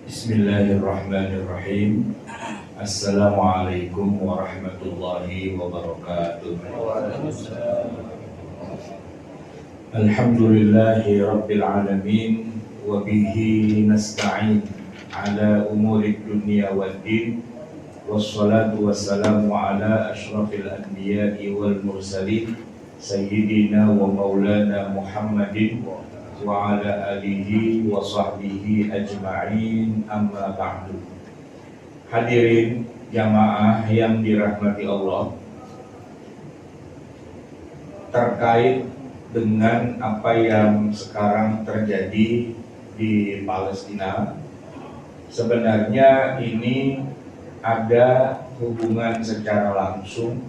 Bismillahirrahmanirrahim. Assalamualaikum warahmatullahi wabarakatuh. Alhamdulillahi rabbil alamin wa bihi nasta'in ala umuri dunya waddin wassalatu wassalamu ala asyrafil anbiya'i wal mursalin sayyidina wa maulana Muhammadin wa ala alihi wa sahbihi ajma'in, amma ba'du. Hadirin jamaah yang dirahmati Allah, terkait dengan apa yang sekarang terjadi di Palestina, sebenarnya ini ada hubungan secara langsung,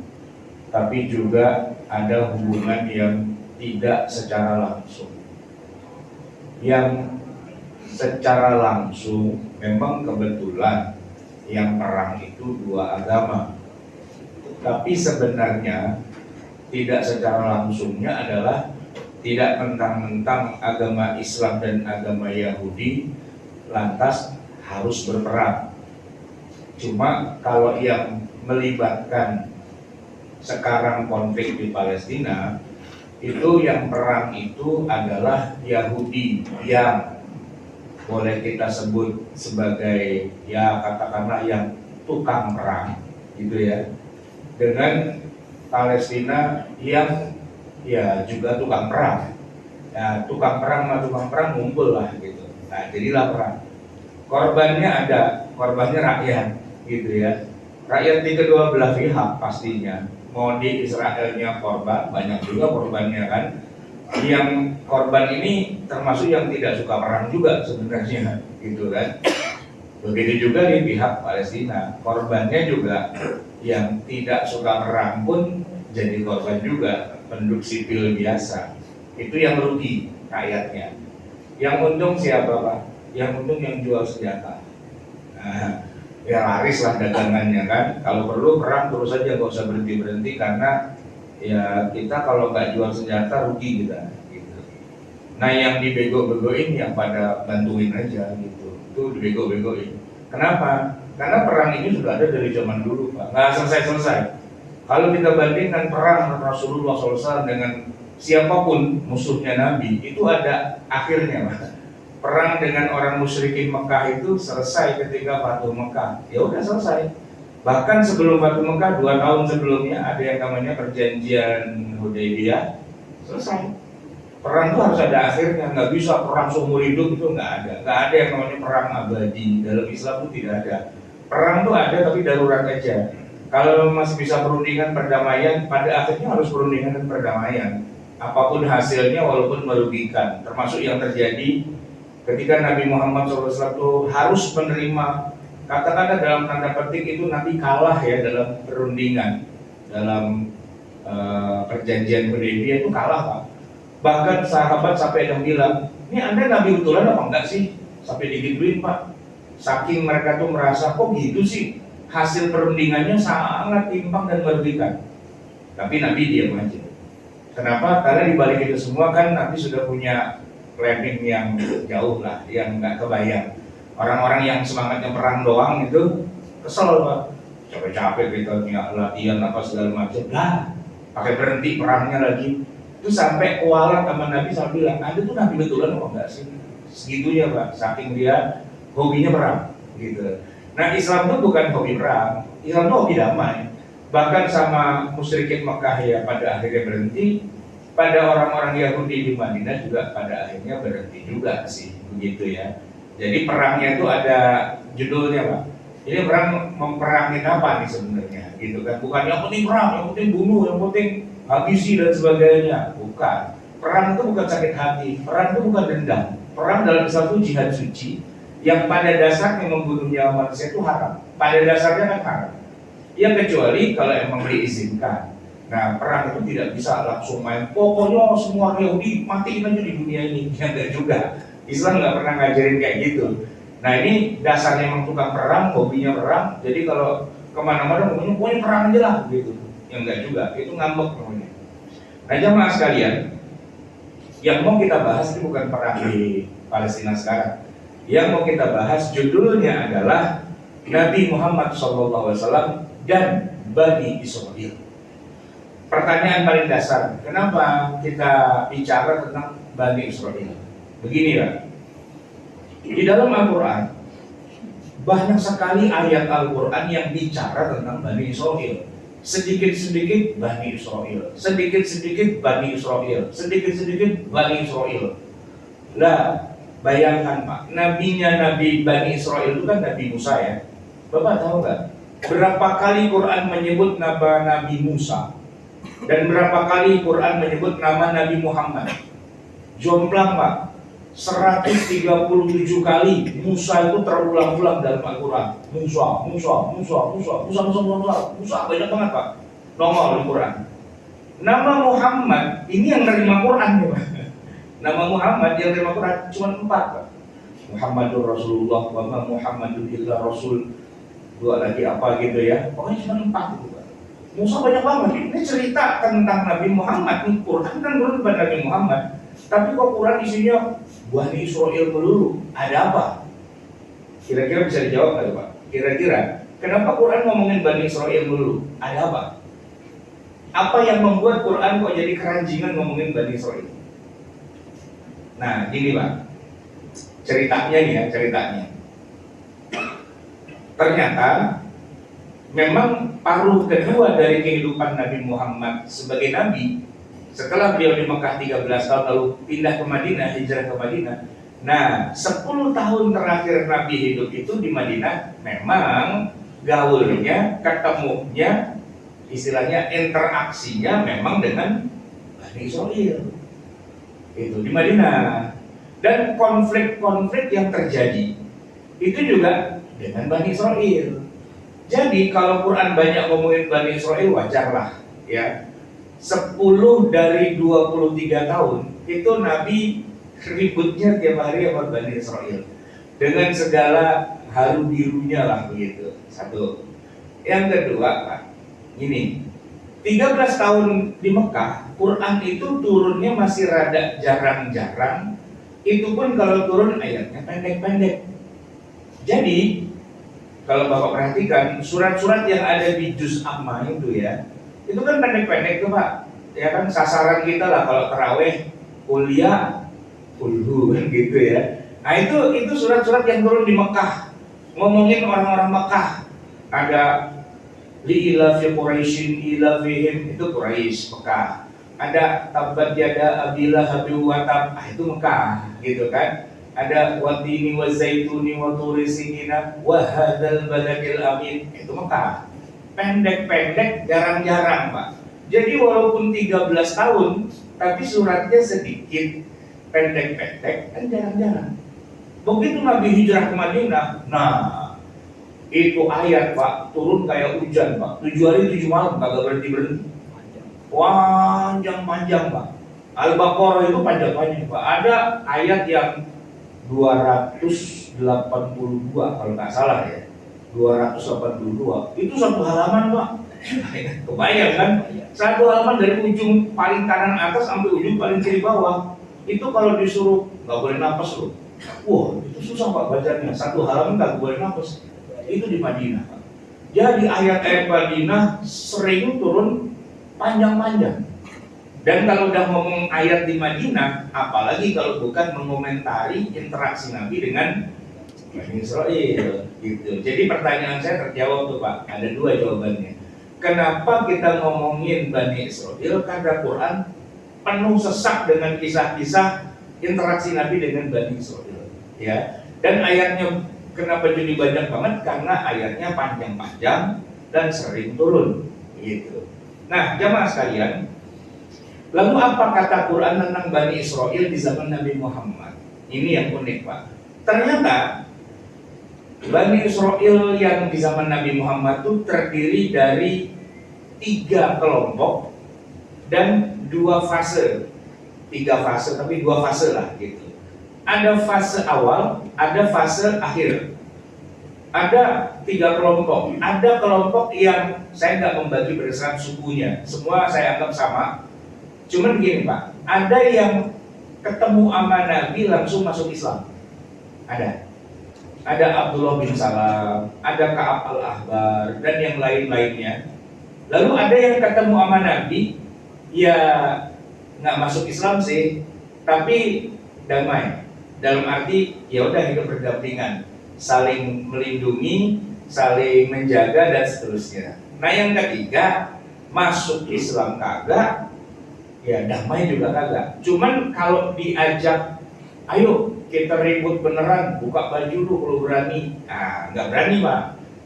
tapi juga ada hubungan yang tidak secara langsung. Yang secara langsung memang kebetulan yang perang itu dua agama, tapi sebenarnya tidak secara langsungnya adalah tidak mentang-mentang agama Islam dan agama Yahudi lantas harus berperang. Cuma kalau yang melibatkan sekarang konflik di Palestina, itu yang perang itu adalah Yahudi yang boleh kita sebut sebagai ya katakanlah yang tukang perang gitu ya, dengan Palestina yang ya juga tukang perang. Ya, tukang perang sama tukang perang ngumpul lah gitu. Nah, jadilah perang. Korbannya ada, korbannya rakyat gitu ya. Rakyat di kedua belah pihak pastinya. Mau di Israelnya korban, banyak juga korbannya kan. Yang korban ini termasuk yang tidak suka perang juga sebenarnya gitu kan. Begitu juga di pihak Palestina, korbannya juga yang tidak suka perang pun jadi korban juga, penduduk sipil biasa. Itu yang rugi rakyatnya. Yang untung siapa Pak? Yang untung yang jual senjata. Nah, ya laris lah dagangannya kan. Kalau perlu perang terus saja, nggak usah berhenti karena ya kita kalau nggak jual senjata rugi kita gitu. Nah yang dibego-begoin yang pada bantuin aja gitu, itu dibego-begoin. Kenapa? Karena perang ini sudah ada dari zaman dulu Pak, nggak selesai-selesai. Kalau kita bandingkan perang Rasulullah SAW dengan siapapun musuhnya Nabi, itu ada akhirnya Pak. Perang dengan orang musyrikin Mekah itu selesai ketika Fatuh Mekah. Ya udah selesai. Bahkan sebelum Fatuh Mekah 2 tahun sebelumnya ada yang namanya perjanjian Hudaybiyah, selesai. Perang itu harus ada akhirnya, nggak bisa perang seumur hidup, itu nggak ada. Nggak ada yang namanya perang abadi, dalam Islam itu tidak ada. Perang itu ada tapi darurat aja. Kalau masih bisa perundingan perdamaian, pada akhirnya harus perundingan dan perdamaian. Apapun hasilnya walaupun merugikan, termasuk yang terjadi ketika Nabi Muhammad SAW itu harus menerima, katakanlah dalam tanda petik itu Nabi kalah ya dalam perundingan, dalam perjanjian Hudaybiyah itu kalah Pak. Bahkan sahabat sampai yang bilang, ini Anda Nabi betulan apa enggak sih? Sampai digituin Pak. Saking mereka tuh merasa kok gitu sih, hasil perundingannya sangat timpang dan merugikan. Tapi Nabi diam aja. Kenapa? Karena dibalik itu semua kan Nabi sudah punya planning yang jauh lah, yang nggak kebayang. Orang-orang yang semangatnya perang doang itu kesel Pak, capek-capek kita latihan apa segala macam, lah pakai berhenti perangnya lagi. Itu sampai kualat sama Nabi sampai bilang, Anda tuh Nabi betulan apa enggak sih? Segitunya Pak, saking dia hobinya perang gitu. Nah Islam itu bukan hobi perang, Islam itu hobi damai. Bahkan sama musyrikin Mekah ya pada akhirnya berhenti, pada orang-orang Yahudi di Madinah juga pada akhirnya berhenti juga sih, begitu ya. Jadi perangnya itu ada judulnya Pak. Ini perang memperangin apa nih sebenarnya, gitu kan? Bukan yang penting perang, yang penting bunuh, yang penting habisi dan sebagainya. Bukan. Perang itu bukan sakit hati, perang itu bukan dendam. Perang dalam Islam itu jihad suci, yang pada dasarnya membunuh nyawa manusia itu haram. Pada dasarnya kan haram. Ya kecuali kalau emang diizinkan. Nah perang itu tidak bisa langsung main, pokoknya semua Yahudi matiin aja di dunia ini. Ya enggak juga. Islam nggak pernah ngajarin kayak gitu. Nah ini dasarnya emang tukang perang, hobinya perang. Jadi kalau kemana-mana pokoknya perang aja lah gitu. Ya enggak juga, itu ngambek namanya. Nah jamaah sekalian, yang mau kita bahas ini bukan perang di Palestina sekarang. Yang mau kita bahas judulnya adalah Nabi Muhammad SAW dan Bani Israel. Pertanyaan paling dasar, kenapa kita bicara tentang Bani Israel? Begini Pak, di dalam Al-Quran banyak sekali ayat Al-Quran yang bicara tentang Bani Israel. Sedikit-sedikit Bani Israel, sedikit-sedikit Bani Israel, sedikit-sedikit Bani Israel. Lah, bayangkan Pak, nabinya Nabi Bani Israel itu kan Nabi Musa ya. Bapak tahu nggak berapa kali Quran menyebut nama Nabi Musa dan berapa kali Quran menyebut nama Nabi Muhammad? Jomplang Pak, 137 kali Musa itu terulang-ulang dalam Al-Quran. Musa banyak banget Pak. Nongol di Quran. Nama Muhammad ini yang nerima Quran ya Pak. Nama Muhammad yang terima Quran cuma 4 Pak. Muhammadur Rasulullah wa ma Muhammadun illa Rasul. Dua lagi apa gitu ya. Pokoknya cuma 4 gitu Pak. Musa banyak banget. Ini cerita tentang Nabi Muhammad. Ini Quran kan turun kepada Nabi Muhammad. Tapi kok Quran isinya Bani Israel melulu. Ada apa? Kira-kira bisa dijawab nggak Pak? Kira-kira kenapa Quran ngomongin Bani Israel melulu? Ada apa? Apa yang membuat Quran kok jadi keranjingan ngomongin Bani Israel? Nah, gini Pak, ceritanya nih ya, ceritanya. Ternyata memang paruh kedua dari kehidupan Nabi Muhammad sebagai Nabi, setelah beliau di Mekah 13 tahun lalu pindah ke Madinah, hijrah ke Madinah. Nah, 10 tahun terakhir Nabi hidup itu di Madinah, memang gaulnya, ketemunya, istilahnya interaksinya memang dengan Bani Israel. Itu di Madinah. Dan konflik-konflik yang terjadi itu juga dengan Bani Israel. Jadi kalau Quran banyak ngomongin Bani Israel wajarlah ya. 10 dari 23 tahun itu Nabi ributnya tiap hari sama Bani Israel dengan segala haru birunya lah begitu. Satu. Yang kedua Pak, ini 13 tahun di Mekah, Quran itu turunnya masih rada jarang-jarang. Itu pun kalau turun ayatnya pendek-pendek. Jadi kalau Bapak perhatikan surat-surat yang ada di Juz Amma itu ya, itu kan pendek-pendek tuh Pak. Ya kan sasaran kita lah kalau taraweh kuliah kulhu kan gitu ya. Nah itu surat-surat yang turun di Mekah, ngomongin orang-orang Mekah. Ada li'ila fi Quraisyin ila fihim, itu Quraisy Mekah. Ada tabat yada abila habiu watab, itu Mekah gitu kan. Ada watini wa zaituni wa turi sinina wa hadzal baladil amin, itu Mekah. Pendek-pendek, jarang-jarang Pak. Jadi walaupun 13 tahun tapi suratnya sedikit, pendek-pendek, kan jarang-jarang. Begitu Nabi hijrah ke Madinah, nah itu ayat Pak turun kayak hujan Pak. 7 hari 7 malam kagak berhenti. Panjang-panjang Pak. Al-Baqarah itu panjang-panjang Pak. Ada ayat yang 282 kalau nggak salah ya. 282. Itu satu halaman Pak. Kebayang kan? Satu halaman dari ujung paling kanan atas sampai ujung paling kiri bawah. Itu kalau disuruh nggak boleh napas loh. Wah, itu susah Pak bacanya. Satu halaman nggak boleh napas. Itu di Madinah. Jadi ayat-ayat Madinah sering turun panjang-panjang. Dan kalau udah ngomong ayat di Madinah, apalagi kalau bukan mengomentari interaksi Nabi dengan Bani Israel gitu. Jadi pertanyaan saya terjawab tuh Pak. Ada 2 jawabannya. Kenapa kita ngomongin Bani Israel? Karena Quran penuh sesak dengan kisah-kisah interaksi Nabi dengan Bani Israel. Ya. Dan ayatnya kenapa jadi banyak banget? Karena ayatnya panjang-panjang dan sering turun gitu. Nah, jamaah sekalian, lalu apa kata Quran tentang Bani Israel di zaman Nabi Muhammad? Ini yang unik Pak. Ternyata Bani Israel yang di zaman Nabi Muhammad itu terdiri dari 3 kelompok dan 2 fase. 3 fase tapi 2 fase lah gitu. Ada fase awal, ada fase akhir. Ada 3 kelompok. Ada kelompok yang saya nggak membagi berdasarkan sukunya, semua saya anggap sama. Cuman begini Pak, ada yang ketemu sama Nabi langsung masuk Islam. Ada. ada Abdullah bin Salam, ada Ka'ab al-Ahbar, dan yang lain-lainnya. Lalu ada yang ketemu sama Nabi, ya nggak masuk Islam sih, tapi damai. Dalam arti ya udah hidup berdampingan, saling melindungi, saling menjaga dan seterusnya. Nah yang ketiga, masuk Islam kagak, ya damai juga kagak. Cuman kalau diajak, ayo kita ribut beneran, buka baju lu kalau berani, nggak berani Pak.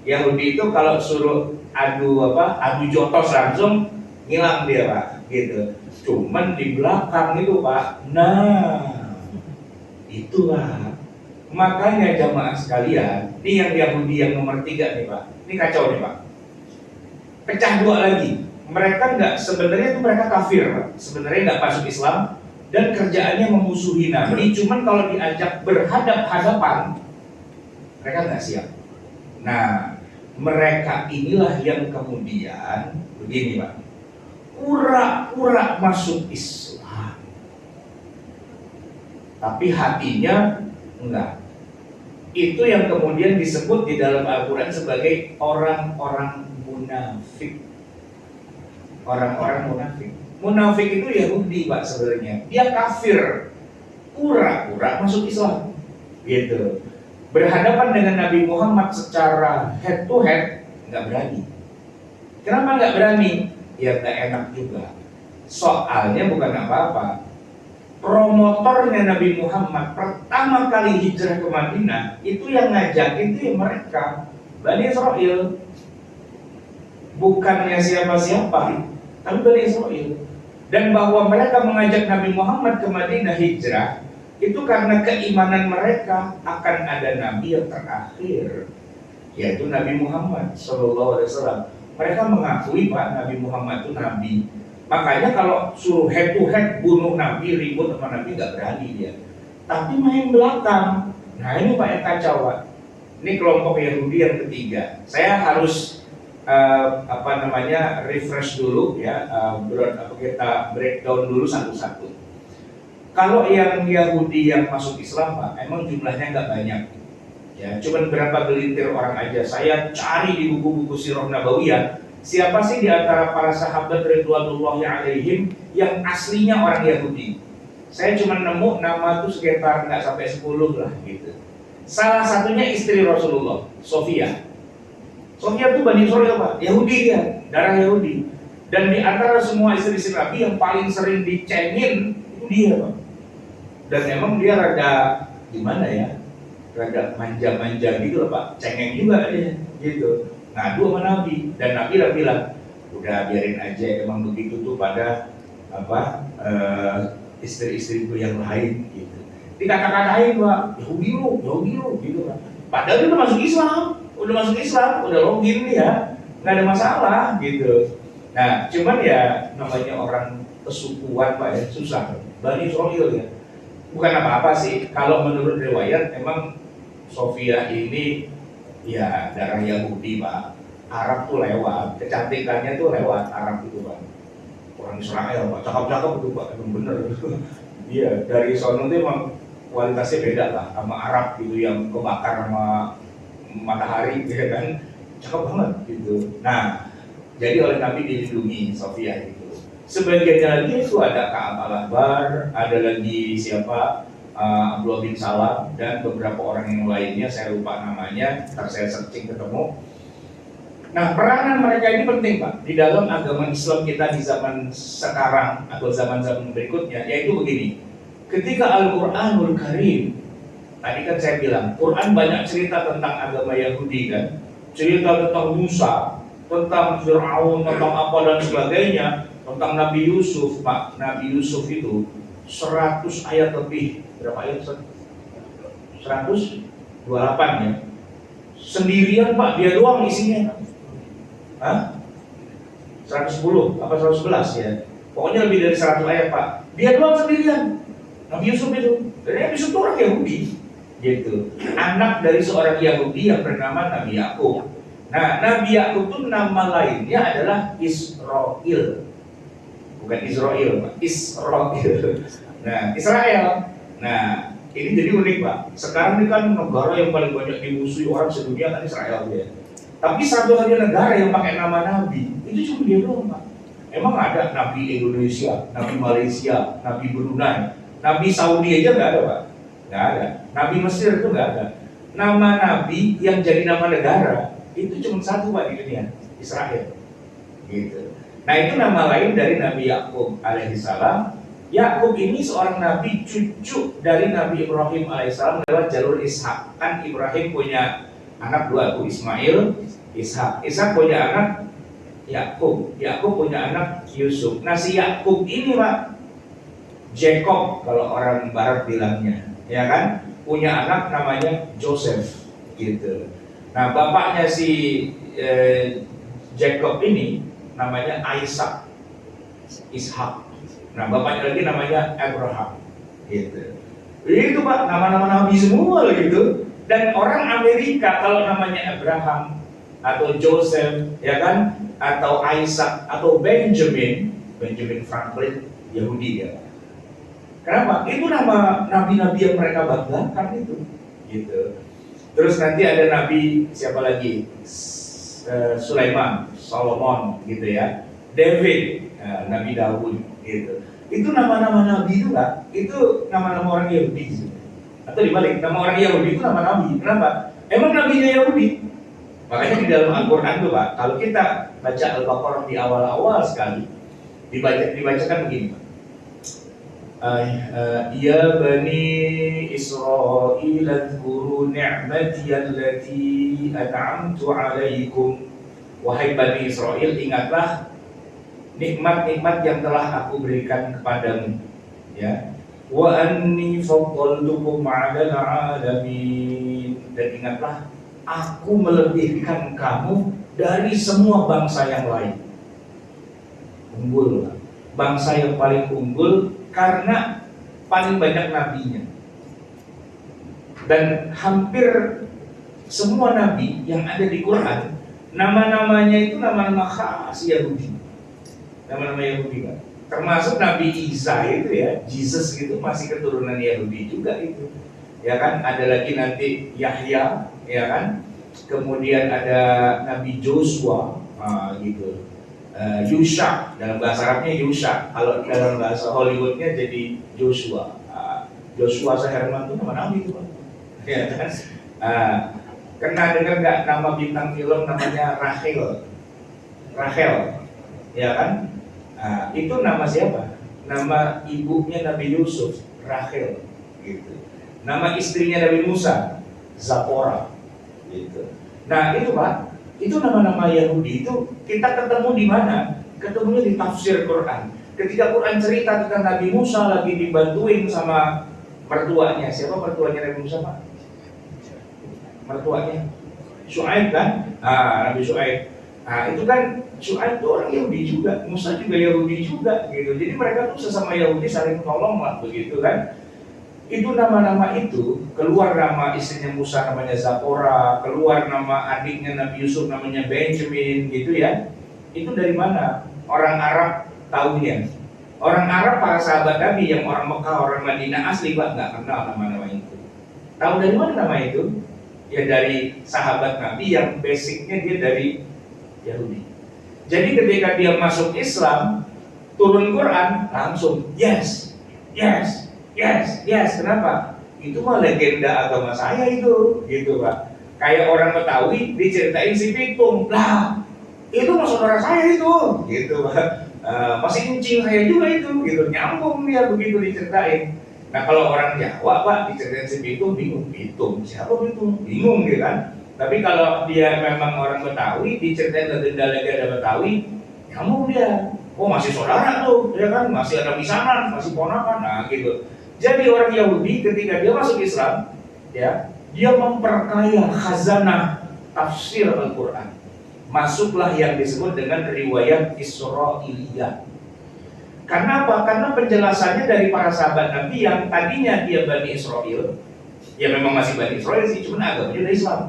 Yahudi itu kalau suruh adu jotos langsung ngilang dia Pak, gitu. Cuman di belakang itu Pak, nah itulah makanya jamaah sekalian, ini yang Yahudi yang nomor 3 nih Pak, ini kacau nih Pak, pecah dua lagi. Mereka sebenarnya itu mereka kafir Pak, sebenarnya nggak masuk Islam dan kerjaannya memusuhi Nabi, cuman kalau diajak berhadap-hadapan mereka nggak siap. Nah mereka inilah yang kemudian begini Pak, pura-pura masuk Islam tapi hatinya enggak. Itu yang kemudian disebut di dalam Al-Quran sebagai orang-orang munafik. Orang-orang munafik. Munafik itu Yahudi Pak sebenarnya. Dia kafir, pura-pura masuk Islam, gitu. Berhadapan dengan Nabi Muhammad secara head to head nggak berani. Kenapa nggak berani? Ya nggak enak juga. Soalnya bukan apa-apa. Promotornya Nabi Muhammad pertama kali hijrah ke Madinah itu yang ngajak itu ya mereka, Bani Israel. Bukannya siapa-siapa, tapi Bani Israel. Dan bahwa mereka mengajak Nabi Muhammad ke Madinah hijrah itu karena keimanan mereka akan ada Nabi yang terakhir, yaitu Nabi Muhammad SAW. Mereka mengakui Pak Nabi Muhammad itu Nabi. Makanya kalau suruh head to head bunuh Nabi, ribut sama Nabi nggak berani dia. Tapi main belakang. Nah ini Pak yang kacau Pak. Ini kelompok Yahudi yang ketiga. Saya harus refresh dulu ya, kita breakdown dulu satu-satu. Kalau yang Yahudi yang masuk Islam Pak, emang jumlahnya nggak banyak. Ya, cuman berapa gelintir orang aja. Saya cari di buku-buku Sirah Nabawiyah. Siapa sih di antara para sahabat ridwanullahi alaihim yang aslinya orang Yahudi? Saya cuma nemu nama tuh sekitar nggak sampai 10 lah gitu. Salah satunya istri Rasulullah, Sofia. Sofia tuh Bani Israel Pak, Yahudi dia, darah Yahudi. Dan di antara semua istri-istri Nabi yang paling sering dicengin itu dia Pak. Dan emang dia rada gimana ya? Rada manja-manja gitu loh Pak, cengeng juga dia gitu. Ngadu sama Nabi, dan Nabi lah bilang, udah biarin aja, emang begitu tuh pada istri-istriku yang lain gitu. Dikata-katain Pak, Yahudi lu gitu kan. Padahal dia udah masuk Islam, udah login ya, nggak ada masalah gitu. Nah, cuman ya namanya orang kesukuan Pak ya, susah. Bani Israel ya, bukan apa-apa sih. Kalau menurut riwayat, emang Sofia ini ya darah Yahudi Pak. Arab tuh lewat, kecantikannya tuh lewat Arab itu Pak. Orang Israel Pak, cakep-cakep itu Pak, emang bener. Iya, dari sono tuh emang kualitasnya beda lah sama Arab gitu yang kebakar sama matahari ya kan, cakep banget gitu. Nah, jadi oleh Nabi dilindungi Sofia itu. Sebagiannya lagi itu ada Ka'ab al-Ahbar, ada lagi siapa, Abdullah bin Salam, dan beberapa orang yang lainnya saya lupa namanya, ntar saya searching ketemu. Nah peranan mereka ini penting Pak di dalam agama Islam kita di zaman sekarang atau zaman-zaman berikutnya, yaitu begini. Ketika Al-Quranul Karim, tadi kan saya bilang Quran banyak cerita tentang agama Yahudi kan, cerita tentang Musa, tentang Fir'aun, tentang apa dan sebagainya, tentang Nabi Yusuf Pak. Nabi Yusuf itu 100 ayat lebih. Berapa ayat? 128 ya. Sendirian Pak, dia doang isinya. 110 apa 111 ya. Pokoknya lebih dari 100 ayat Pak. Dia doang sendirian. Nabi Yusuf itu. Dan Nabi Yusuf itu orang Yahudi. Gitu. Anak dari seorang Yahudi yang bernama Nabi Yakub. Nah, Nabi Yakub itu nama lainnya adalah Israel. Bukan Israel Pak. Israel. Nah, Israel. Nah, Ini jadi unik Pak. Sekarang ini kan negara yang paling banyak dimusuhi orang sedunia kan Israel ya. Tapi satu-satunya negara yang pakai nama Nabi itu cuma dia doang Pak. Emang ada Nabi Indonesia, Nabi Malaysia, Nabi Brunei, Nabi Saudi aja nggak ada Pak. Nggak ada. Nabi Mesir itu nggak ada. Nama Nabi yang jadi nama negara itu cuma satu Pak di dunia, Israel. Gitu. Nah itu nama lain dari Nabi Yakub alaihissalam. Yakub ini seorang nabi cucu dari Nabi Ibrahim alaihissalam lewat jalur Ishak. Kan Ibrahim punya anak dua tuh, Ismail, Ishak. Ishak punya anak Yakub. Yakub punya anak Yusuf. Nah si Yakub ini Pak, Jacob kalau orang Barat bilangnya, ya kan? Punya anak namanya Joseph, gitu. Nah bapaknya si Jacob ini namanya Isaac, Ishak. Nah bapaknya lagi namanya Abraham, gitu. Itu Pak, nama-nama nabi semua gitu. Dan orang Amerika kalau namanya Abraham atau Joseph, ya kan, atau Isaac atau Benjamin Franklin, Yahudi ya. Kenapa? Itu nama nabi-nabi yang mereka banggakan itu, gitu. Terus nanti ada nabi siapa lagi? Sulaiman, Solomon, gitu ya. David, Nabi Daud, gitu. Itu nama-nama nabi itu Kak, itu nama-nama orang Yahudi gitu. Atau dibalik, nama orang Yahudi itu nama nabi. Kenapa? Emang nabinya Yahudi. Makanya di dalam Al-Quran tuh Pak, kalau kita baca Al-Baqarah di awal-awal sekali, dibacakan begini Pak. Ya Bani Israel adhkuru ni'mati allati an'amtu alaikum. Wahai Bani Israel, ingatlah nikmat-nikmat yang telah aku berikan kepadamu, ya. Wa anni faddaltukum 'alal 'alamin. Dan ingatlah aku melebihkan kamu dari semua bangsa yang lain. Unggul, bangsa yang paling unggul karena paling banyak nabinya. Dan hampir semua nabi yang ada di Quran, nama-namanya itu nama-nama khas Yahudi. Nama-nama Yahudi Pak. Termasuk Nabi Isa itu ya, Jesus itu masih keturunan Yahudi juga itu. Ya kan, ada lagi nanti Yahya, ya kan. Kemudian ada Nabi Joshua, gitu. Yusha, dalam bahasa Arabnya Yusha. Kalau dalam bahasa Hollywoodnya jadi Joshua. Joshua Saherman itu nama Nabi itu Pak. Ya kan. Pernah dengar nggak nama bintang film namanya Rachel? Rachel, ya kan? Itu nama siapa? Nama ibunya Nabi Yusuf, Rachel, gitu. Nama istrinya Nabi Musa, Zipporah, gitu. Nah itu Pak, itu nama-nama Yahudi itu kita ketemu di mana? Ketemunya di tafsir Quran. Ketika Quran cerita tentang Nabi Musa lagi dibantuin sama mertuanya. Siapa mertuanya Nabi Musa Pak? Mertuanya Syuaib kan? Nabi Syuaib. Nah itu kan Syuaib itu orang Yahudi juga, Musa juga Yahudi juga gitu. Jadi mereka tuh sesama Yahudi saling tolong lah begitu kan. Itu nama-nama itu, keluar nama istrinya Musa namanya Zipporah, keluar nama adiknya Nabi Yusuf namanya Benjamin gitu ya. Itu dari mana? Orang Arab tahunya. Orang Arab para sahabat Nabi yang orang Mekah, orang Madinah asli Pak nggak kenal nama-nama itu. Tahu dari mana nama itu? Ya dari sahabat Nabi yang basicnya dia dari Yahudi. Jadi ketika dia masuk Islam, turun Quran, langsung yes. Kenapa? Itu mah legenda agama saya itu, gitu Pak. Kayak orang Betawi diceritain si Pitung, lah itu mah saudara saya itu, gitu Pak. Masih kucing saya juga itu, gitu. Nyambung dia begitu diceritain. Nah kalau orang Jawa Pak diceritain si Pitung, bingung. Pitung, siapa Pitung? Bingung gitu kan. Tapi kalau dia memang orang Betawi, diceritain legenda-legenda Betawi, nyambung dia. Oh masih saudara tuh, ya kan? Masih ada misanan, masih ponakan, nah gitu. Jadi orang Yahudi ketika dia masuk Islam, ya, dia memperkaya khazanah tafsir Al-Quran. Masuklah yang disebut dengan riwayat Israiliyah. Karena apa? Karena penjelasannya dari para sahabat Nabi yang tadinya dia Bani Israel, ya memang masih Bani Israel sih, cuma agamanya udah Islam.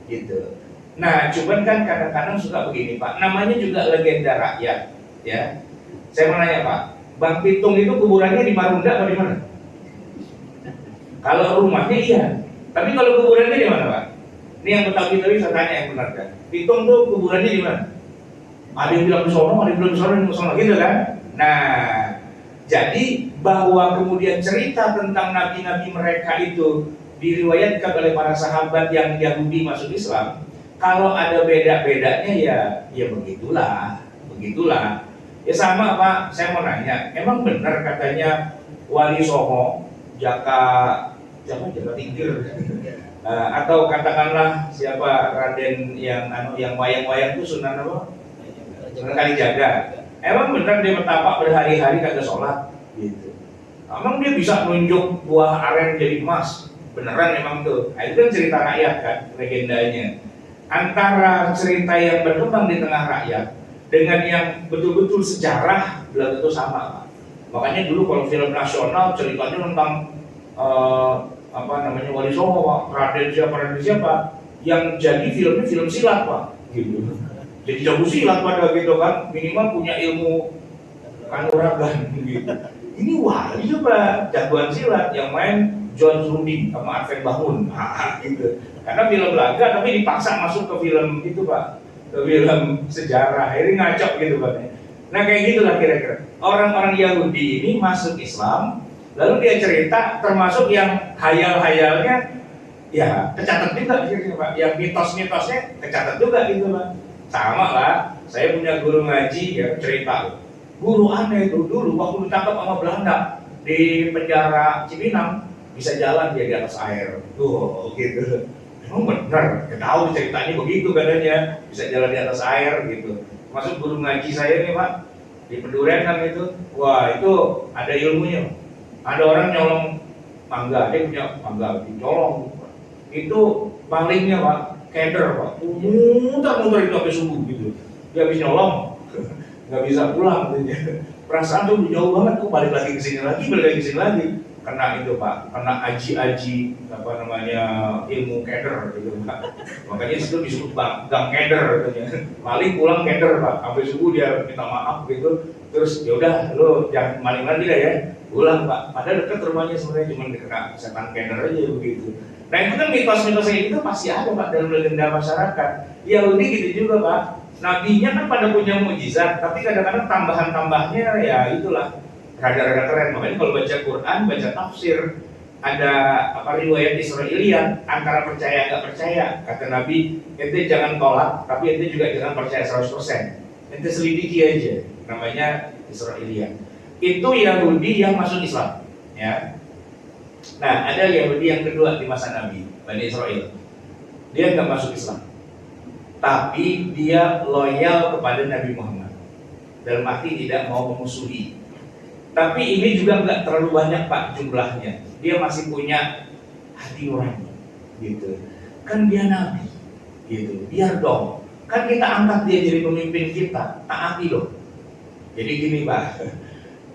Gitu. Nah, cuman kan kadang-kadang suka begini Pak, namanya juga legenda rakyat, ya. Saya mau nanya Pak, Bang Pitung itu kuburannya di Marunda atau di mana? Kalau rumahnya iya. Tapi kalau kuburannya di mana, Pak? Ini yang Betawi tadi saya tanya yang benar kan. Pitung tuh kuburannya di mana? Ada yang bilang di sono, ada yang bilang di sono, gitu kan? Nah, jadi bahwa kemudian cerita tentang nabi-nabi mereka itu diriwayatkan oleh para sahabat yang Yahudi masuk Islam, kalau ada beda-bedanya ya begitulah. Ya sama Pak, saya mau nanya, emang benar katanya Wali Songo, Jaka Tingkir, atau katakanlah siapa Raden yang wayang-wayang itu Sunan apa? Sunan Kalijaga. Emang benar dia bertapak berhari-hari kagak sholat? Gitu. Emang dia bisa nunjuk buah aren jadi emas? Beneran emang tuh? Nah, itu kan cerita rakyat kan, legendanya. Antara cerita yang berkembang di tengah rakyat dengan yang betul-betul sejarah belum tentu sama, Pak. Makanya dulu kalau film nasional ceritanya tentang Wali Songo, Pak, Raden siapa, yang jadi filmnya film silat, Pak, gitu. Jadi jago silat pada gitu kan, minimal punya ilmu kanuragan gitu. Ini wali Pak, jagoan silat yang main John Ruding sama Arven Bangun, gitu. Karena film laga tapi dipaksa masuk ke film itu Pak, ke film sejarah, akhirnya ngacok gitu Pak. Nah kayak gitulah kira-kira. Orang-orang Yahudi ini masuk Islam, lalu dia cerita termasuk yang hayal-hayalnya, ya kecatat juga gitu Pak. Yang mitos-mitosnya kecatat juga gitu Pak. Sama lah, saya punya guru ngaji ya cerita. Guru aneh itu dulu waktu ditangkap sama Belanda di penjara Cipinang bisa jalan dia di atas air. Tuh gitu. Emang benar, ya tahu ceritanya begitu katanya, bisa jalan di atas air gitu. Masuk guru ngaji saya nih Pak, di Peduren kan itu, wah itu ada ilmunya. Ada orang nyolong mangga, dia punya mangga, dicolong. Itu palingnya Pak, keder Pak, muter-muter itu sampai subuh gitu. Dia habis nyolong, nggak bisa pulang gitu. Perasaan tuh jauh banget, tuh balik lagi ke sini lagi. Kena itu Pak, kena aji-aji ilmu keder gitu Pak. Makanya itu disebut gang keder katanya. Maling pulang keder Pak, sampai subuh dia minta maaf gitu. Terus yaudah lo jangan maling lagi dah ya, pulang Pak. Padahal dekat rumahnya sebenarnya cuma kena setan keder aja begitu. Nah itu kan mitos-mitos kayak gitu pasti ada Pak dalam legenda masyarakat. Yahudi gitu juga Pak. Nabinya kan pada punya mukjizat, tapi kadang-kadang tambahan-tambahnya ya itulah rada-rada keren. Makanya kalau baca Quran, baca tafsir, ada riwayat Israiliyat antara percaya nggak percaya. Kata Nabi, ente jangan tolak, tapi ente juga jangan percaya 100%. Ente selidiki aja. Namanya Israiliyat. Itu Yahudi yang masuk Islam, ya. Nah, ada Yahudi yang kedua di masa Nabi, Bani Israel. Dia nggak masuk Islam, tapi dia loyal kepada Nabi Muhammad. Dalam arti tidak mau memusuhi. Tapi ini juga nggak terlalu banyak Pak jumlahnya. Dia masih punya hati nurani, gitu. Kan dia Nabi, gitu. Biar dong. Kan kita angkat dia jadi pemimpin kita, taati loh. Jadi gini Pak,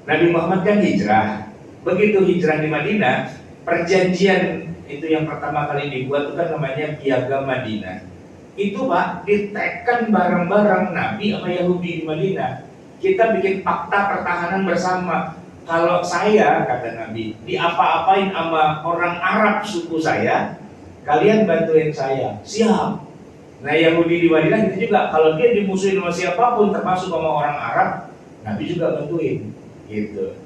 Nabi Muhammad kan hijrah. Begitu hijrah di Madinah, perjanjian itu yang pertama kali dibuat itu kan namanya Piagam Madinah. Itu Pak ditekan bareng-bareng Nabi sama Yahudi di Madinah. Kita bikin fakta pertahanan bersama. Kalau saya, kata Nabi, diapa-apain sama orang Arab suku saya, kalian bantuin saya. Siap. Nah Yahudi di Madinah gitu juga. Kalau dia dimusuhin sama siapapun, termasuk sama orang Arab, Nabi juga bantuin. Gitu.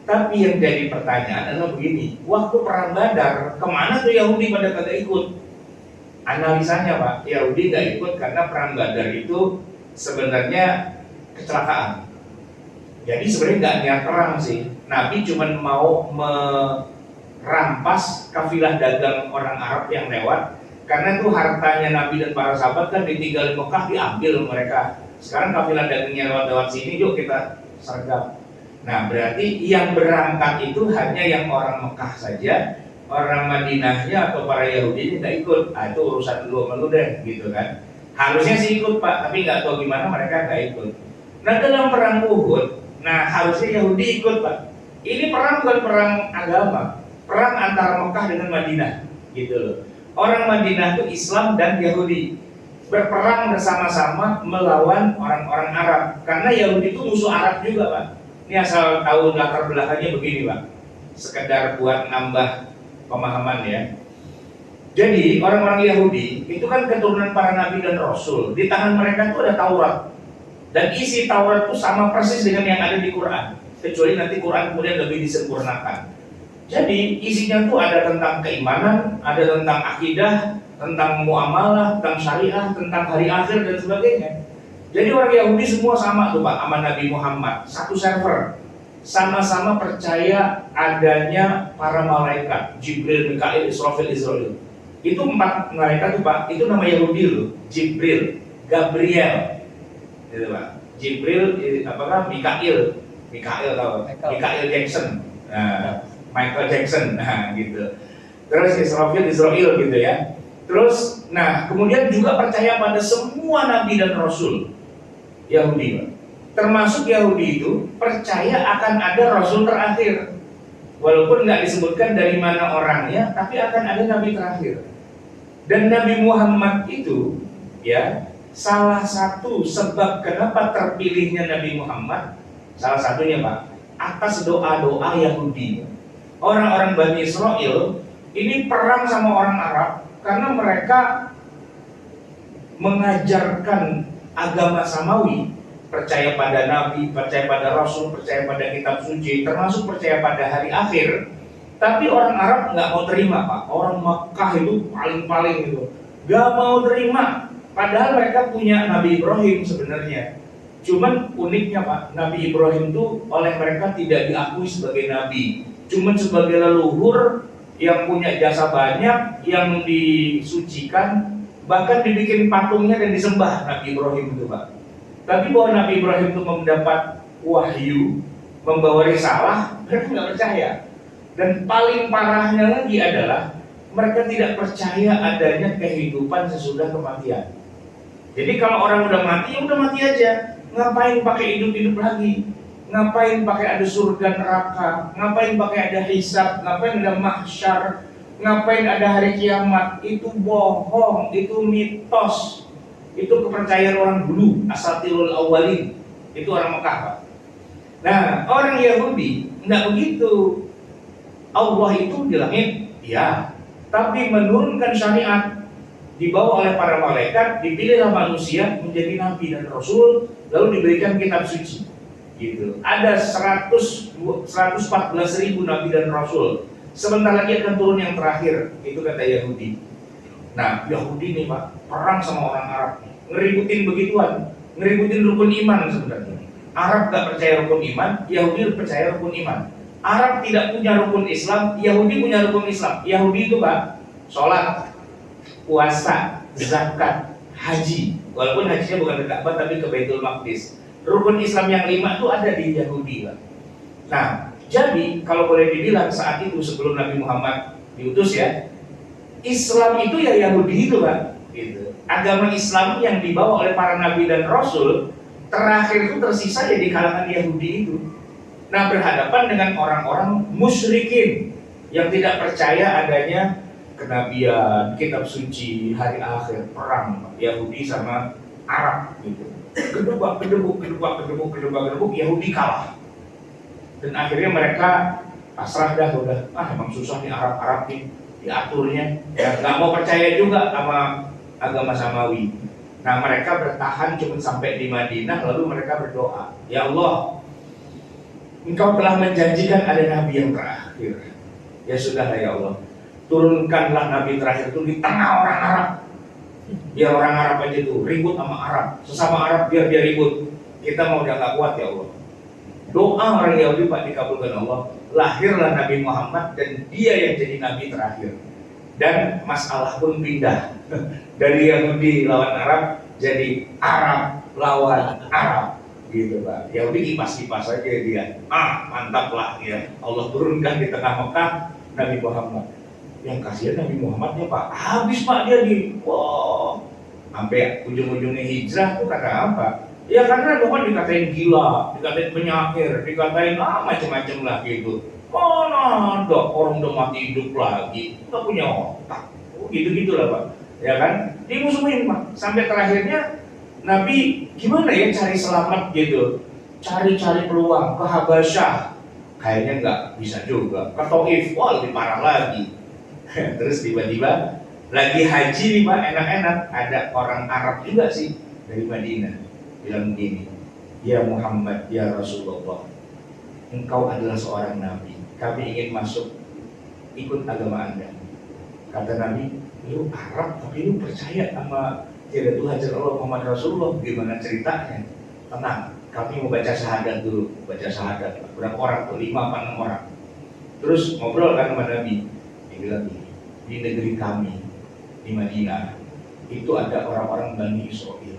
Tapi yang jadi pertanyaan adalah begini, waktu perang Badar, kemana tuh Yahudi pada kagak ikut? Analisanya Pak, Yahudi gak ikut karena perang Badar itu sebenarnya kecelakaan. Jadi sebenarnya nggak niat perang sih. Nabi cuma mau merampas kafilah dagang orang Arab yang lewat. Karena itu hartanya Nabi dan para sahabat kan ditinggal di Mekah diambil mereka. Sekarang kafilah dagangnya lewat sini, yuk kita sergap. Nah berarti yang berangkat itu hanya yang orang Mekah saja. Orang Madinahnya atau para Yahudi ini nggak ikut. Nah itu urusan lu sama lu deh, gitu kan. Harusnya sih ikut Pak, tapi nggak tahu gimana mereka nggak ikut. Nah dalam perang Uhud, nah harusnya Yahudi ikut Pak. Ini perang bukan perang agama, perang antara Mekah dengan Madinah, gitu loh. Orang Madinah itu Islam dan Yahudi berperang bersama-sama melawan orang-orang Arab. Karena Yahudi itu musuh Arab juga Pak. Ini asal tahu latar belakangnya begini Pak. Sekedar buat nambah pemahaman ya. Jadi orang-orang Yahudi itu kan keturunan para nabi dan rasul. Di tangan mereka itu ada Taurat. Dan isi Taurat itu sama persis dengan yang ada di Quran. Kecuali nanti Quran kemudian lebih disempurnakan. Jadi isinya tuh ada tentang keimanan, ada tentang akidah, tentang muamalah, tentang syariah, tentang hari akhir dan sebagainya. Jadi orang Yahudi semua sama tuh Pak, sama Nabi Muhammad, satu server. Sama-sama percaya adanya para malaikat, Jibril, Mikail, Israfil, Israel. Itu 4 malaikat tuh Pak, itu nama Yahudi loh. Jibril, Gabriel, gitu Pak. Jibril, apakah Mikail tahu? Mikail Jackson, Michael Jackson, gitu. Terus Israfil, Israel gitu ya. Terus, nah kemudian juga percaya pada semua nabi dan rasul Yahudi Pak. Termasuk Yahudi itu percaya akan ada rasul terakhir. Walaupun nggak disebutkan dari mana orangnya, tapi akan ada nabi terakhir. Dan Nabi Muhammad itu ya, salah satu sebab kenapa terpilihnya Nabi Muhammad, salah satunya Pak, atas doa-doa Yahudi. Orang-orang Bani Israel ini perang sama orang Arab karena mereka mengajarkan agama samawi, percaya pada nabi, percaya pada rasul, percaya pada kitab suci, termasuk percaya pada hari akhir. Tapi orang Arab nggak mau terima Pak. Orang Makkah itu paling-paling itu nggak mau terima. Padahal mereka punya Nabi Ibrahim sebenarnya. Cuman uniknya Pak, Nabi Ibrahim itu oleh mereka tidak diakui sebagai nabi. Cuman sebagai leluhur yang punya jasa banyak, yang disucikan, bahkan dibikin patungnya dan disembah Nabi Ibrahim itu Pak. Tapi bahwa Nabi Ibrahim itu mendapat wahyu, membawa risalah, mereka nggak percaya. Dan paling parahnya lagi adalah mereka tidak percaya adanya kehidupan sesudah kematian. Jadi kalau orang udah mati, ya udah mati aja. Ngapain pakai hidup-hidup lagi? Ngapain pakai ada surga neraka? Ngapain pakai ada hisab? Ngapain ada mahsyar? Ngapain ada hari kiamat? Itu bohong, itu mitos. Itu kepercayaan orang dulu, asatirul awwalin. Itu orang Mekah Pak. Nah, orang Yahudi enggak begitu. Allah itu di langit, ya, tapi menurunkan syariat, dibawa oleh para malaikat, dipilihlah manusia menjadi nabi dan rasul, lalu diberikan kitab suci. Gitu. Ada 114.000 nabi dan rasul. Sebentar lagi akan turun yang terakhir, itu kata Yahudi. Nah, Yahudi nih Pak, perang sama orang Arab, ngeributin begituan, ngeributin rukun iman sebenarnya. Arab gak percaya rukun iman, Yahudi percaya rukun iman. Arab tidak punya rukun Islam, Yahudi punya rukun Islam. Yahudi itu Pak, sholat, puasa, zakat, haji. Walaupun hajinya bukan ke Ka'bah tapi ke Baitul Maqdis. Rukun Islam yang 5 itu ada di Yahudi Pak. Nah, jadi kalau boleh dibilang saat itu sebelum Nabi Muhammad diutus ya, Islam itu ya Yahudi itu Pak. Gitu. Agama Islam yang dibawa oleh para nabi dan rasul terakhir itu tersisa ya di kalangan Yahudi itu. Nah, berhadapan dengan orang-orang musyrikin yang tidak percaya adanya kenabian, kitab suci, hari akhir, perang Yahudi sama Arab gitu. Gedebak, Yahudi kalah. Dan akhirnya mereka pasrah dah, udah emang susah nih Arab nih diaturnya. Ya nggak mau percaya juga sama agama samawi. Nah, mereka bertahan cuma sampai di Madinah, lalu mereka berdoa, ya Allah, Engkau telah menjanjikan ada nabi yang terakhir. Ya sudahlah ya Allah, turunkanlah nabi terakhir itu di tengah orang Arab. Biar orang Arab aja tuh ribut sama Arab, sesama Arab biar dia ribut. Kita mau udah gak kuat ya Allah. Doa orang Yahudi Pak dikabulkan Allah. Lahirlah Nabi Muhammad dan dia yang jadi nabi terakhir. Dan masalah pun pindah dari Yahudi lawan Arab jadi Arab lawan Arab. Gitu Pak. Yahudi kipas-kipas aja dia. Mantap lah ya. Allah turunkan di tengah Mekah Nabi Muhammad. Yang kasihan Nabi Muhammadnya Pak, habis Pak dia sampai ujung-ujungnya hijrah tuh karena apa? Ya karena Muhammad dikatain gila, dikatain penyakir, dikatain macam-macam lah gitu. Mana ada orang udah mati hidup lagi, nggak punya otak, gitu-gitulah Pak. Ya kan? Dimusuhin Pak. Sampai terakhirnya Nabi gimana ya cari selamat gitu, cari-cari peluang ke Habasyah, kayaknya nggak bisa juga. Ke Taif, lebih parah lagi. Terus tiba-tiba lagi haji nih Pak, enak-enak, ada orang Arab juga sih dari Madinah bilang begini, ya Muhammad, ya Rasulullah, engkau adalah seorang nabi, kami ingin masuk ikut agama Anda. Kata Nabi, lu Arab tapi lu percaya sama tiada Tuhan selain Allah Muhammad Rasulullah, gimana ceritanya? Tenang, kami mau baca syahadat dulu. Baca syahadat, berapa orang tuh? 5 apa 6 orang. Terus ngobrol kan sama Nabi. Dia bilang gini, di negeri kami di Madinah itu ada orang-orang Bani Israel.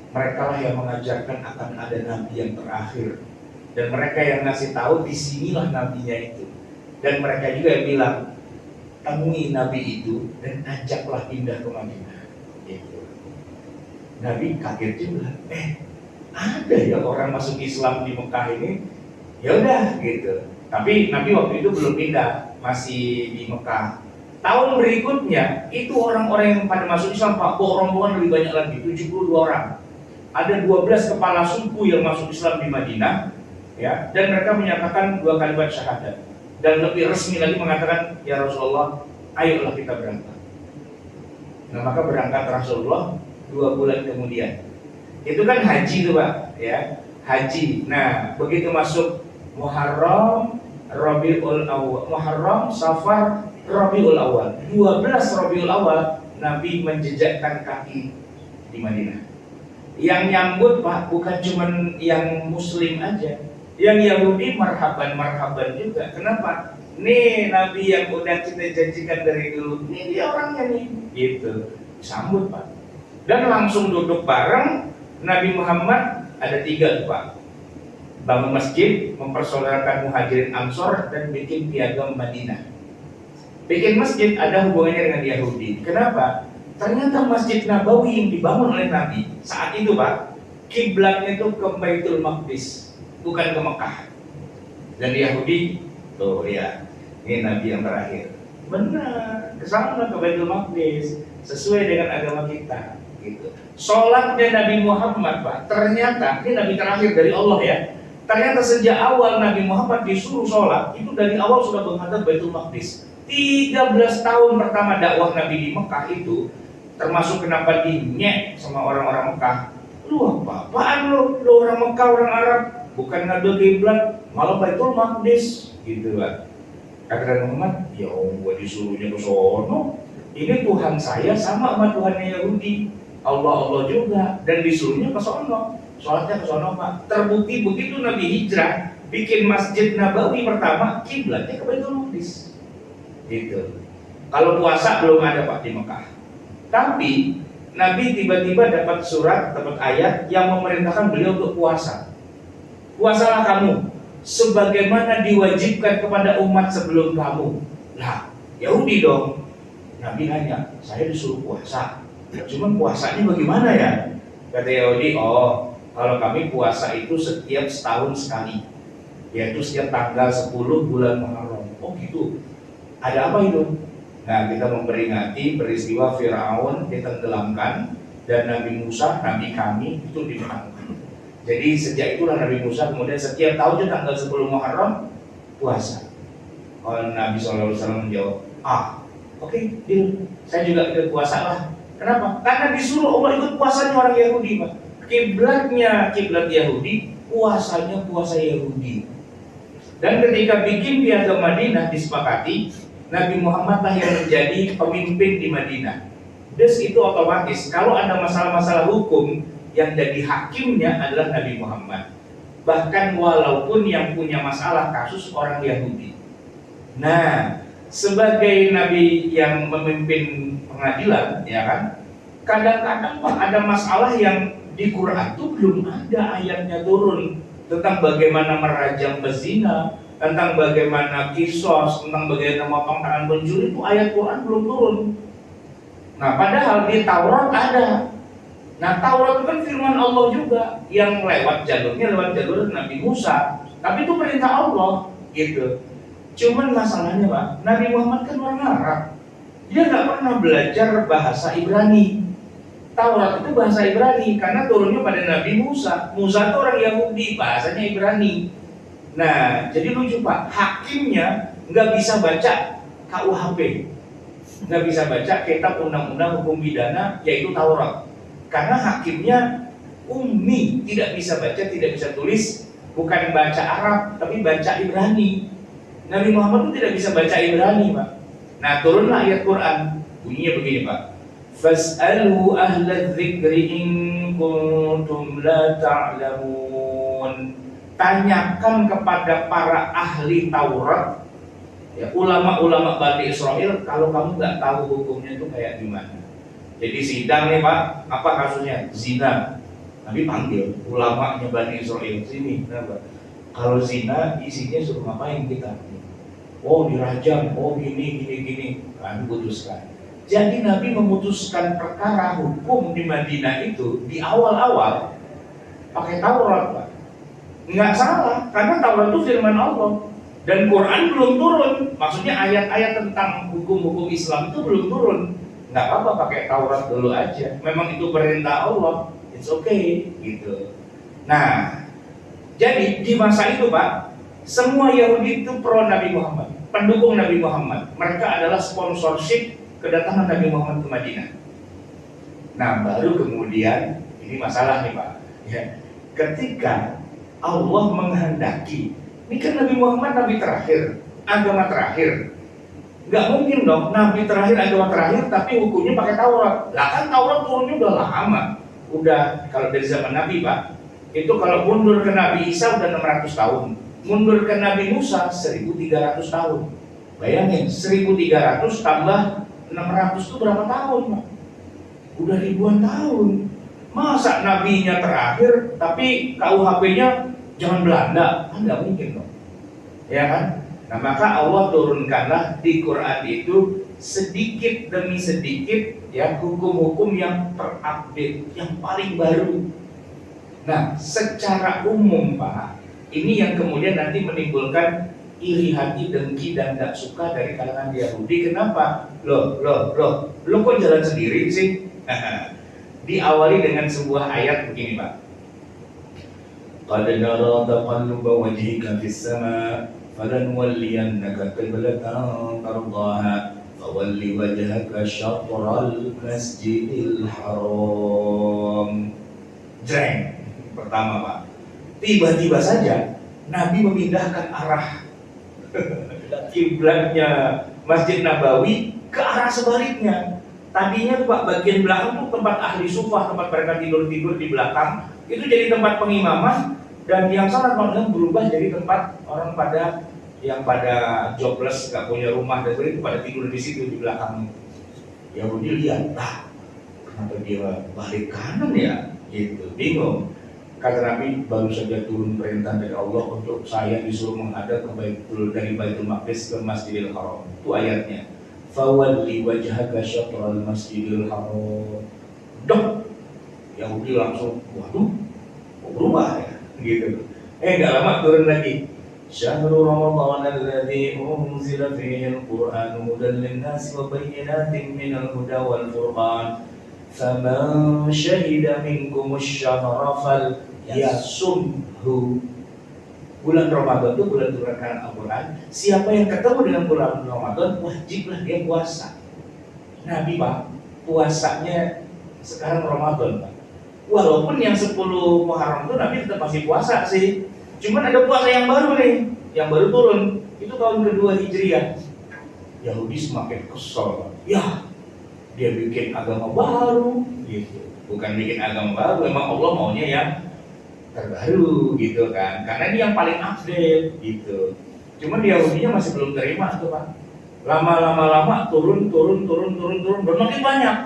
Mereka lah yang mengajarkan akan ada nabi yang terakhir, dan mereka yang ngasih tahu disinilah nabinya itu. Dan mereka juga yang bilang, temui nabi itu dan ajaklah pindah ke Madinah. Gitu. Nabi kaget juga, ada ya orang masuk Islam di Mekah ini. Ya udah gitu. Tapi Nabi waktu itu belum pindah, masih di Mekah. Tahun berikutnya itu orang-orang yang pada masuk Islam, Pak, rombongan lebih banyak lagi, 72 orang. Ada 12 kepala suku yang masuk Islam di Madinah, ya, dan mereka menyatakan 2 kalimat syahadat. Dan lebih resmi lagi mengatakan, ya Rasulullah, ayolah kita berangkat. Nah, maka berangkat Rasulullah 2 bulan kemudian. Itu kan haji tuh Pak, ya, haji. Nah, begitu masuk Muharram, Rabiul Awal, Muharram, Safar, Rabiul Awal, 12 Rabiul Awal, Nabi menjejakkan kaki di Madinah. Yang nyambut Pak bukan cuman yang Muslim aja, yang Yahudi marhaban juga. Kenapa? Nih Nabi yang udah kita janjikan dari dulu, ini dia orangnya nih, gitu. Sambut Pak. Dan langsung duduk bareng. Nabi Muhammad ada 3 tuh Pak. Bangun masjid, mempersaudarakan Muhajirin Ansor, dan bikin piagam Madinah. Bikin masjid ada hubungannya dengan Yahudi. Kenapa? Ternyata Masjid Nabawi yang dibangun oleh Nabi saat itu Pak, kiblatnya itu ke Baitul Maqdis, bukan ke Mekah. Dan Yahudi, tuh ya, ini Nabi yang terakhir. Benar, ke sana ke Baitul Maqdis, sesuai dengan agama kita. Gitu. Sholatnya Nabi Muhammad Pak, ternyata ini Nabi terakhir dari Allah ya. Ternyata sejak awal Nabi Muhammad disuruh sholat, itu dari awal sudah menghadap Baitul Maqdis. 13 tahun pertama dakwah Nabi di Mekah itu, termasuk kenapa dinyek sama orang-orang Mekah. Lu apaan lu orang Mekah, orang Arab, bukan ngadil kiblat, malah Baitul Maqdis, gitu kan. Kata Muhammad, ya gua disuruhnya ke sono. Ini Tuhan saya sama Tuhannya Yahudi. Allah juga, dan disuruhnya ke sono, sholatnya ke sono Pak. Terbukti begitu Nabi hijrah, bikin Masjid Nabawi pertama, kiblatnya ke Baitul Maqdis. Gitu. Kalau puasa belum ada Pak di Mekah. Tapi Nabi tiba-tiba dapat surat, dapat ayat yang memerintahkan beliau untuk puasa. Puasalah kamu sebagaimana diwajibkan kepada umat sebelum kamu. Lah, Yahudi dong. Nabi nanya, saya disuruh puasa. Cuman puasanya bagaimana ya? Kata Yahudi, oh kalau kami puasa itu setiap setahun sekali, yaitu setiap tanggal 10 bulan Muharram. Oh gitu. Ada apa itu? Nah, kita memperingati peristiwa Firaun ditenggelamkan dan Nabi Musa, Nabi kami itu dimenangkan. Jadi sejak itulah Nabi Musa kemudian setiap tahunnya tanggal 10 Muharram puasa. Kalau Nabi SAW menjawab, oke, deal. Saya juga ikut puasa lah. Kenapa? Karena disuruh Allah ikut puasanya orang Yahudi Pak. Kiblatnya kiblat Yahudi, puasanya puasa Yahudi. Dan ketika bikin piagam Madinah disepakati, Nabi Muhammad lah yang menjadi pemimpin di Madinah. Terus itu otomatis kalau ada masalah-masalah hukum, yang jadi hakimnya adalah Nabi Muhammad. Bahkan walaupun yang punya masalah kasus orang Yahudi. Nah, sebagai Nabi yang memimpin pengadilan, ya kan, kadang-kadang Pak ada masalah yang di Quran itu belum ada ayatnya turun tentang bagaimana merajam pezina, tentang bagaimana kisos, tentang bagaimana memotong tangan pencuri, itu ayat Quran belum turun. Nah, padahal di Taurat ada. Nah, Taurat itu kan firman Allah juga yang lewat jalur Nabi Musa, tapi itu perintah Allah, gitu. Cuman masalahnya Pak, Nabi Muhammad kan orang Arab, dia nggak pernah belajar bahasa Ibrani. Taurat itu bahasa Ibrani karena turunnya pada Nabi Musa. Musa itu orang Yahudi, bahasanya Ibrani. Nah, jadi lucu Pak, hakimnya nggak bisa baca KUHP, nggak bisa baca kitab undang-undang hukum pidana yaitu Taurat, karena hakimnya ummi, tidak bisa baca, tidak bisa tulis, bukan baca Arab tapi baca Ibrani. Nabi Muhammad itu tidak bisa baca Ibrani, Pak. Nah, turunlah ayat Quran, bunyinya begini, Pak. Fas'alu ahla dzikri in kuntum la ta'lamun. Tanyakan kepada para ahli Taurat, ya, ulama-ulama Bani Israel, kalau kamu nggak tahu hukumnya itu kayak gimana. Jadi sidang nih, Pak, apa kasusnya? Zina. Nabi panggil ulamanya Bani Israel, sini, kenapa? Kalau zina isinya suruh ngapain kita? Oh, dirajam, oh gini. Kami putuskan. Jadi Nabi memutuskan perkara hukum di Madinah itu di awal-awal pakai Taurat, Pak. Nggak salah, karena Taurat itu firman Allah. Dan Quran belum turun, maksudnya ayat-ayat tentang hukum-hukum Islam itu belum turun. Nggak apa-apa pakai Taurat dulu aja. Memang itu perintah Allah, it's okay, gitu. Nah, jadi di masa itu, Pak, semua Yahudi itu pro Nabi Muhammad, pendukung Nabi Muhammad. Mereka adalah sponsorship kedatangan Nabi Muhammad ke Madinah. Nah, baru kemudian ini masalah nih, Pak. Ya, ketika Allah menghendaki, ini kan Nabi Muhammad Nabi terakhir, agama terakhir. Nggak mungkin dong Nabi terakhir, agama terakhir, tapi hukumnya pakai Taurat. Lah kan Taurat turunnya udah lama. Udah, kalau dari zaman Nabi, Pak, itu kalau mundur ke Nabi Isa udah 600 tahun. Mundur ke Nabi Musa 1300 tahun. Bayangin, 1300 tambah 600 itu berapa tahun, Pak? Udah ribuan tahun. Masa nabinya terakhir, tapi KUHP-nya jangan Belanda? Kan nggak mungkin dong, ya kan? Nah, maka Allah turunkanlah di Quran itu sedikit demi sedikit, ya, hukum-hukum yang terupdate, yang paling baru. Nah, secara umum, Pak, ini yang kemudian nanti menimbulkan iri hati, dengki, dan tidak suka dari kalangan Yahudi. Kenapa? Loh kok jalan sendiri sih? Diawali dengan sebuah ayat begini, Pak. Qad nara taqalluba wajhika fis sama' falanwalliyannaka qiblatan tardaha fawalli wajhaka syatral masjidil haram. Jreng. Pertama, Pak, tiba-tiba saja Nabi memindahkan arah kiblatnya Masjid Nabawi ke arah sebaliknya. Tadinya tuh, Pak, bagian belakang tuh tempat ahli sufah, tempat mereka tidur-tidur di belakang, itu jadi tempat pengimaman, dan yang sangat modern berubah jadi tempat orang pada jobless, nggak punya rumah dan sebagainya, pada tidur di situ di belakang. Yahudi lihat, kenapa dia balik kanan ya? Gitu, bingung. Kata Nabi, baru saja turun perintah dari Allah untuk saya disuruh menghadap dari Baitul Maqdis ke Masjidil Haram. Itu ayatnya. Fawalli wajhaka syatral Masjidil Haram. Dok, Yahudi langsung, waduh, kok berubah ya? Gitu. Nggak lama turun lagi. Syahrul Ramadan alladzi unzila fihi al-Qur'an hudan lin-nasi wa bayyinatin minal huda wal furqan. Faman syahida minkumus syahra falyasumhu. Bulan Ramadan itu bulan turunkan Al-Quran. Siapa yang ketemu dengan bulan Ramadan, wajiblah dia puasa. Nabi, Pak, puasanya sekarang Ramadan, Pak. Walaupun yang 10 Muharram itu Nabi tetap masih puasa sih. Cuman ada puasa yang baru nih, yang baru turun. Itu tahun kedua Hijriah. Yahudi semakin kesel. Ya, dia bikin agama baru, gitu. Bukan bikin agama baru, memang Allah maunya yang terbaru, gitu kan. Karena ini yang paling update, gitu. Cuman Yahudinya masih belum terima tuh, Pak. Lama-lama turun, dan makin banyak.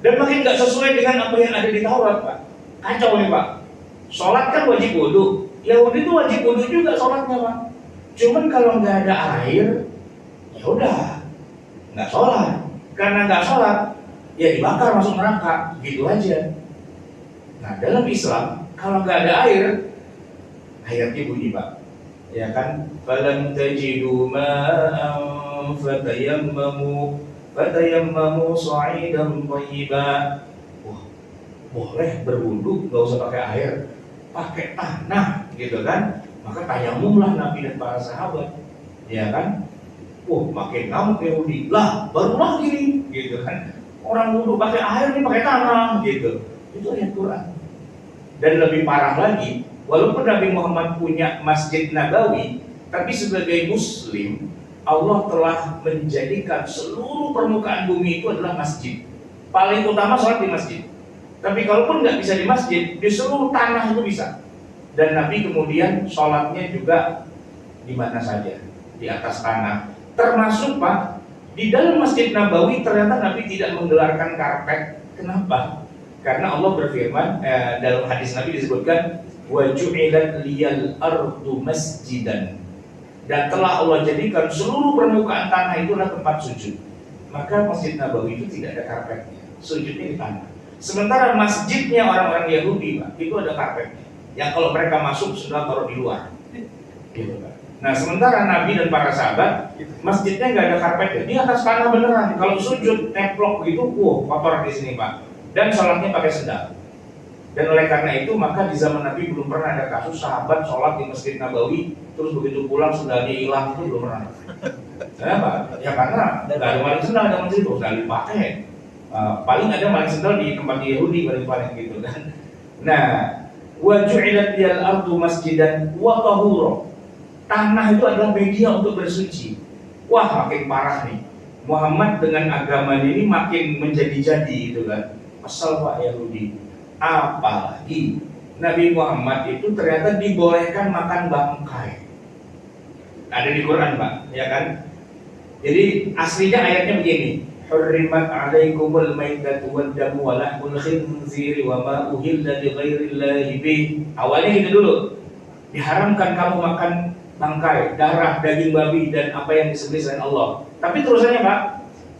Dan makin nggak sesuai dengan apa yang ada di Taurat, Pak. Kacau nih, Pak. Sholat kan wajib wudu. Yahudi itu wajib wudu juga sholatnya, Pak. Cuman kalau nggak ada air, ya udah nggak sholat. Karena nggak sholat, ya dibakar masuk neraka, gitu aja. Nah, dalam Islam kalau nggak ada air, ayatnya bunyi, Pak, ya kan? Falam tajidu ma'an fatayammamu sa'idan thayyiban. Wah, boleh berwudu, nggak usah pakai air, pakai tanah, gitu kan? Maka tayamumlah Nabi dan para sahabat, ya kan? Wah, makin ngamuk Yahudi. Lah, baru lagi nih, gitu kan. Orang wudhu pakai air, ini pakai tanah gitu. Itu ayat Quran. Dan lebih parah lagi, walaupun Nabi Muhammad punya Masjid Nabawi, tapi sebagai Muslim, Allah telah menjadikan seluruh permukaan bumi itu adalah masjid. Paling utama sholat di masjid. Tapi kalaupun nggak bisa di masjid, di seluruh tanah itu bisa. Dan Nabi kemudian sholatnya juga di mana saja, di atas tanah. Termasuk Pak, di dalam Masjid Nabawi ternyata Nabi tidak menggelarkan karpet. Kenapa? Karena Allah berfirman, dalam hadis Nabi disebutkan, wa ju'ilat liyal ardu masjidan. Dan telah Allah jadikan seluruh permukaan tanah itu adalah tempat sujud. Maka Masjid Nabawi itu tidak ada karpetnya, sujudnya di tanah. Sementara masjidnya orang-orang Yahudi, Pak, itu ada karpetnya. Yang kalau mereka masuk sudah taruh di luar. Gitu, Pak. Nah, sementara Nabi dan para sahabat, masjidnya nggak ada karpetnya, di atas tanah beneran. Kalau sujud nemplok begitu, kotor di sini, Pak. Dan sholatnya pakai sendal. Dan oleh karena itu, maka di zaman Nabi belum pernah ada kasus sahabat sholat di Masjid Nabawi, terus begitu pulang sendalnya hilang, itu belum pernah. Kenapa? Ya karena nggak ada maling sendal zaman situ, sendal dipakai. Paling ada maling sendal di tempat Yahudi paling gitu kan. Nah, wa ju'ilat liyal ardu masjidan wa tahura. Tanah itu adalah media untuk bersuci. Wah, makin parah nih. Muhammad dengan agamanya ini makin menjadi-jadi gitu kan. Asal Pak Yahudi. Apalagi Nabi Muhammad itu ternyata dibolehkan makan bangkai. Ada di Quran, Pak, ya kan? Jadi aslinya ayatnya begini. Hurrimat 'alaikumul maitatu wad damu wa lahmul khinziri wa ma uhilla li ghairillahi bih. Awalnya gitu dulu. Diharamkan kamu makan bangkai, darah, daging babi dan apa yang disembelih selain Allah. Tapi terusannya, Pak,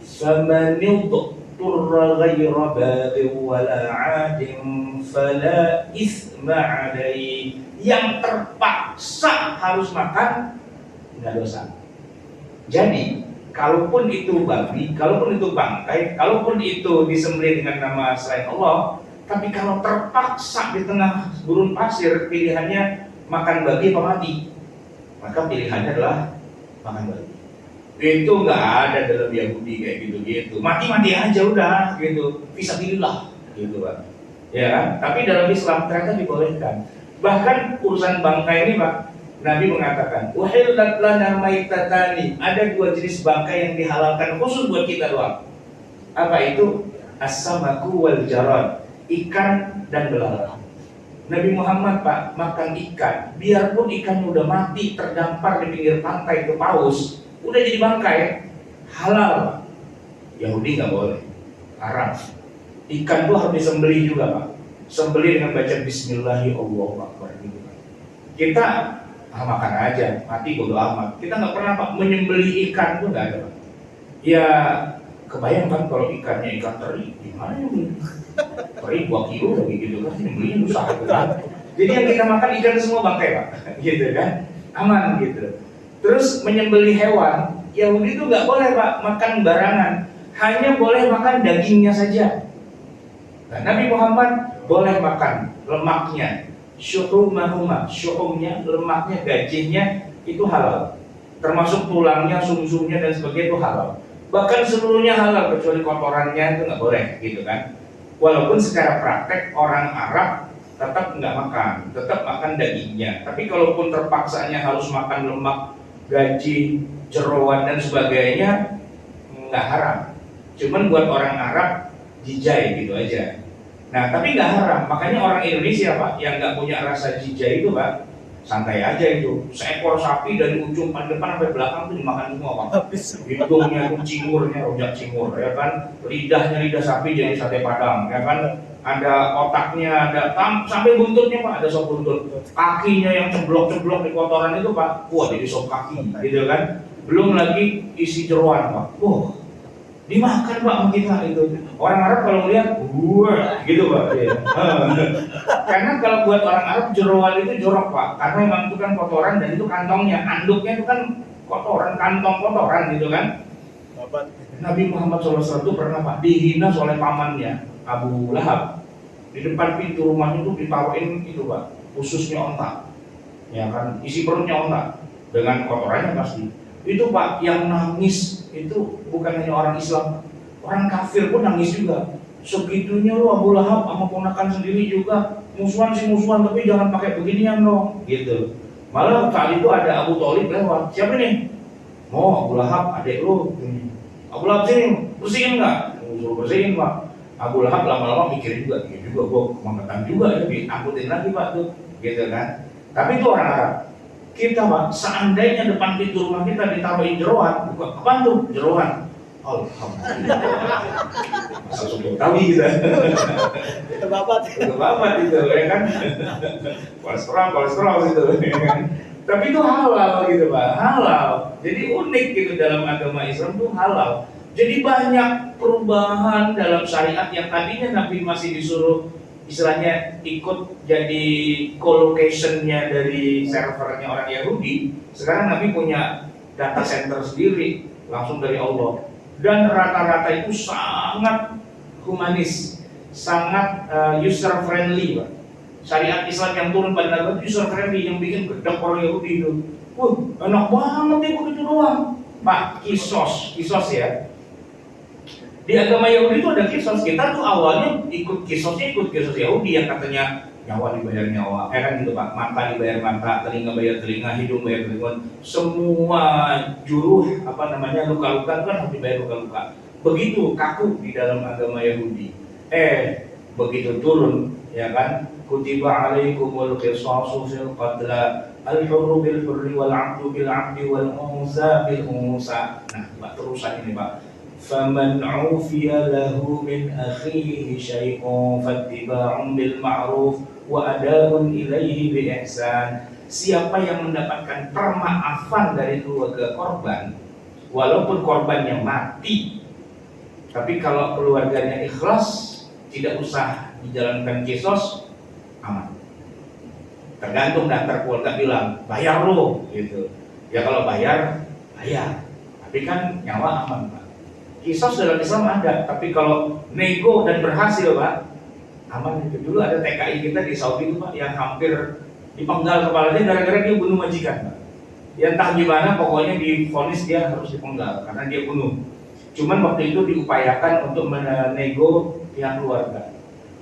famanil turra ghayra baghin wala 'adin fala itsma 'alaihi. Yang terpaksa harus makan enggak dosa. Jadi, kalaupun itu babi, kalaupun itu bangkai, kalaupun itu disembelih dengan nama selain Allah, tapi kalau terpaksa di tengah gurun pasir pilihannya makan babi apa mati, maka pilihannya adalah makan babi. Itu nggak ada dalam Yahudi kayak gitu-gitu. Mati-mati aja udah gitu. Fisabilillah gitu, Pak. Ya kan? Tapi dalam Islam ternyata dibolehkan. Bahkan urusan bangkai ini, Pak, Nabi mengatakan, "Uhillat lana maitatani." Ada dua jenis bangkai yang dihalalkan khusus buat kita doang. Apa itu? As-samaku wal jarad. Ikan dan belalang. Nabi Muhammad, Pak, makan ikan. Biarpun ikannya udah mati terdampar di pinggir pantai ke paus, udah jadi bangkai, halal, Pak. Yahudi nggak boleh, haram. Ikan tuh harus disembelih juga, Pak. Sembelih dengan baca Bismillahirrahmanirrahim gitu, Pak. Kita makan aja, mati bodo amat. Kita nggak pernah, Pak, menyembelih ikan tuh nggak ada, Pak. Ya kebayang kan kalau ikannya ikan teri, gimana ya? Teri 2 kilo lagi gitu kan, nyembelihnya susah gitu kan. Jadi yang kita makan ikan semua bangkai, Pak, gitu kan, aman gitu. Terus menyembelih hewan, Yahudi itu nggak boleh, Pak, makan barangan, hanya boleh makan dagingnya saja. Nah, Nabi Muhammad boleh makan lemaknya, syuhumnya, lemaknya, gajinya itu halal. Termasuk tulangnya, sumsumnya dan sebagainya itu halal. Bahkan seluruhnya halal kecuali kotorannya itu nggak boleh, gitu kan. Walaupun secara praktek orang Arab tetap nggak makan, tetap makan dagingnya. Tapi kalaupun terpaksanya harus makan lemak, gaji, jeroan dan sebagainya, nggak haram. Cuman buat orang Arab jijai gitu aja. Nah, tapi nggak haram. Makanya orang Indonesia, Pak, yang nggak punya rasa jijai itu, Pak, santai aja itu. Seekor sapi dari ujung paling depan sampai belakang tuh dimakan semua, Pak. Hidungnya itu cingurnya, rujak cingur, ya kan. Lidahnya lidah sapi jadi sate padang, ya kan. Ada otaknya, ada sampai buntutnya, Pak, ada sop buntut. Kakinya yang ceblok-ceblok di kotoran itu, Pak, wah jadi sop kaki, gitu kan. Belum lagi isi jeroan, Pak. Dimakan, Pak, sama kita itu. Orang Arab kalau melihat, wah, gitu, Pak. Ya. Karena kalau buat orang Arab jeroan itu jorok, Pak. Karena memang itu kan kotoran dan itu kantongnya, anduknya itu kan kotoran, kantong kotoran gitu kan. Nabi Muhammad SAW itu pernah, Pak, dihina oleh pamannya Abu Lahab. Di depan pintu rumahnya itu ditaruhin itu, Pak, ususnya onta, ya kan, isi perutnya onta dengan kotorannya pasti. Itu, Pak, yang nangis itu bukan hanya orang Islam, Orang kafir pun nangis juga. Segitunya lu Abu Lahab sama ponakan sendiri juga musuhan sih musuhan, tapi jangan pakai beginian dong, gitu. Malah kali itu ada Abu Thalib lewat. Siapa nih? Mau Abu Lahab, adik lu. Abu Lahab sini, bersihin nggak? Suruh bersihin pak. Abu Lahab lama-lama mikir juga, gua kemangetan juga ya, diangkutin lagi pak tuh, gitu kan. Tapi itu orang Arab. Kita pak, seandainya depan pintu rumah kita ditaruhin jeroan, buka apaan tuh? Jeroan. Alhamdulillah. Masa sudah tahu gitu. Itu babat Itu ya kan. Kolesterol gitu ya kan. Tapi itu halal gitu pak, halal. Jadi unik gitu dalam agama Islam tuh halal. Jadi banyak perubahan dalam syariat yang tadinya Nabi masih disuruh istilahnya ikut jadi co-location-nya dari servernya orang Yahudi. Sekarang Nabi punya data center sendiri langsung dari Allah. Dan rata-rata itu sangat humanis, sangat user friendly pak. Syariat Islam yang turun pada Nabi user friendly, yang bikin gedek orang Yahudi itu. Enak banget nih begitu doang. Pak, kisos ya. Di agama Yahudi itu ada kisos. Kita tuh awalnya ikut kisos Yahudi yang katanya nyawa dibayar nyawa, kan gitu pak. Mata dibayar mata, telinga bayar telinga, hidung bayar hidung. Semua juruh luka-luka kan harus dibayar luka-luka. Begitu kaku di dalam agama Yahudi. Begitu turun, ya kan? Kutiba alaikumul qisasu fil qatla al-hurru bil hurri wal 'abdu bil 'abdi wal unsa bil unsa. Nah, pak terusan ini pak. Faman 'ufiya lahu min akhihi syai'un fattiba'un bil ma'ruf wa ada'un ilaihi bi ihsan. Siapa yang mendapatkan permaafan dari keluarga korban, walaupun korbannya mati, tapi kalau keluarganya ikhlas, tidak usah dijalankan kisos, aman. Tergantung daftar keluarga bilang, bayar lo, gitu. Ya kalau bayar, tapi kan nyawa aman pak. Kisos dalam Islam ada, tapi kalau nego dan berhasil pak, aman itu. Dulu ada TKI kita di Saudi itu pak, yang hampir dipenggal kepalanya gara-gara dia bunuh majikan pak. Ya entah gimana, pokoknya divonis dia harus dipenggal karena dia bunuh. Cuman waktu itu diupayakan untuk menego pihak keluarga.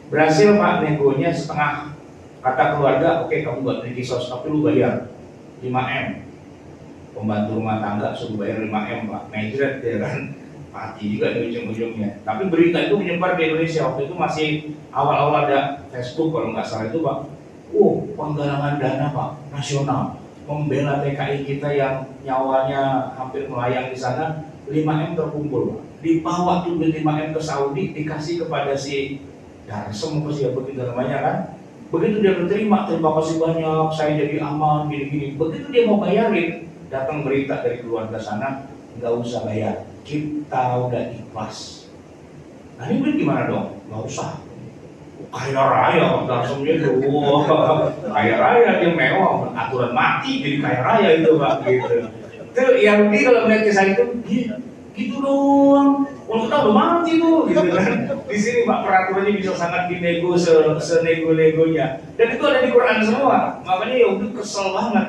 Berhasil pak negonya setengah. Kata keluarga, oke kamu buat kisos, tapi lu bayar 5M. Pembantu rumah tangga suruh bayar 5M pak. Ngejret ya kan, mati juga di ujung-ujungnya. Tapi berita itu menyebar di Indonesia. Waktu itu masih awal-awal ada Facebook kalau nggak salah itu pak. Penggalangan dana pak nasional membela TKI kita yang nyawanya hampir melayang di sana. 5M terkumpul pak. Dibawa tuh 5M ke Saudi, dikasih kepada si Darsem apa sih begitu namanya kan. Begitu dia terima kasih banyak, saya jadi aman, gini-gini. Begitu dia mau bayarin, datang berita dari keluarga sana, nggak usah bayar, kita udah ikhlas. Nah ini gimana dong? Nggak usah. Kaya raya, langsungnya tuh, kaya raya dia mewah, aturan mati jadi kaya raya itu pak, gitu. Itu Yahudi kalau melihat kisah itu, gitu doang. Kalau kita udah mati tuh, gitu kan. Di sini pak peraturannya bisa sangat dinego senego-negonya. Dan itu ada di Quran semua. Makanya Yahudi kesel banget,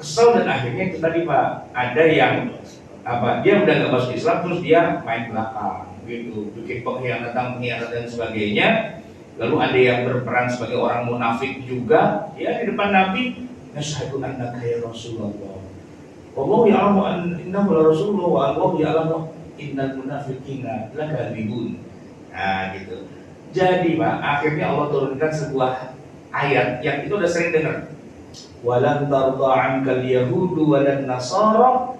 dan akhirnya itu tadi pak, ada yang dia udah nggak masuk Islam terus dia main belakang, gitu, bikin pengkhianatan dan sebagainya. Lalu ada yang berperan sebagai orang munafik juga, ya di depan Nabi, nasyhadu annaka ya Rasulullah. Wallahu ya'lamu innahu la rasulullah wa Allahu ya'lamu innal munafiqina lakadzibun. Nah, gitu. Jadi, Pak, akhirnya Allah turunkan sebuah ayat yang itu udah sering dengar. Walan tarda 'ankal yahudu walan nasara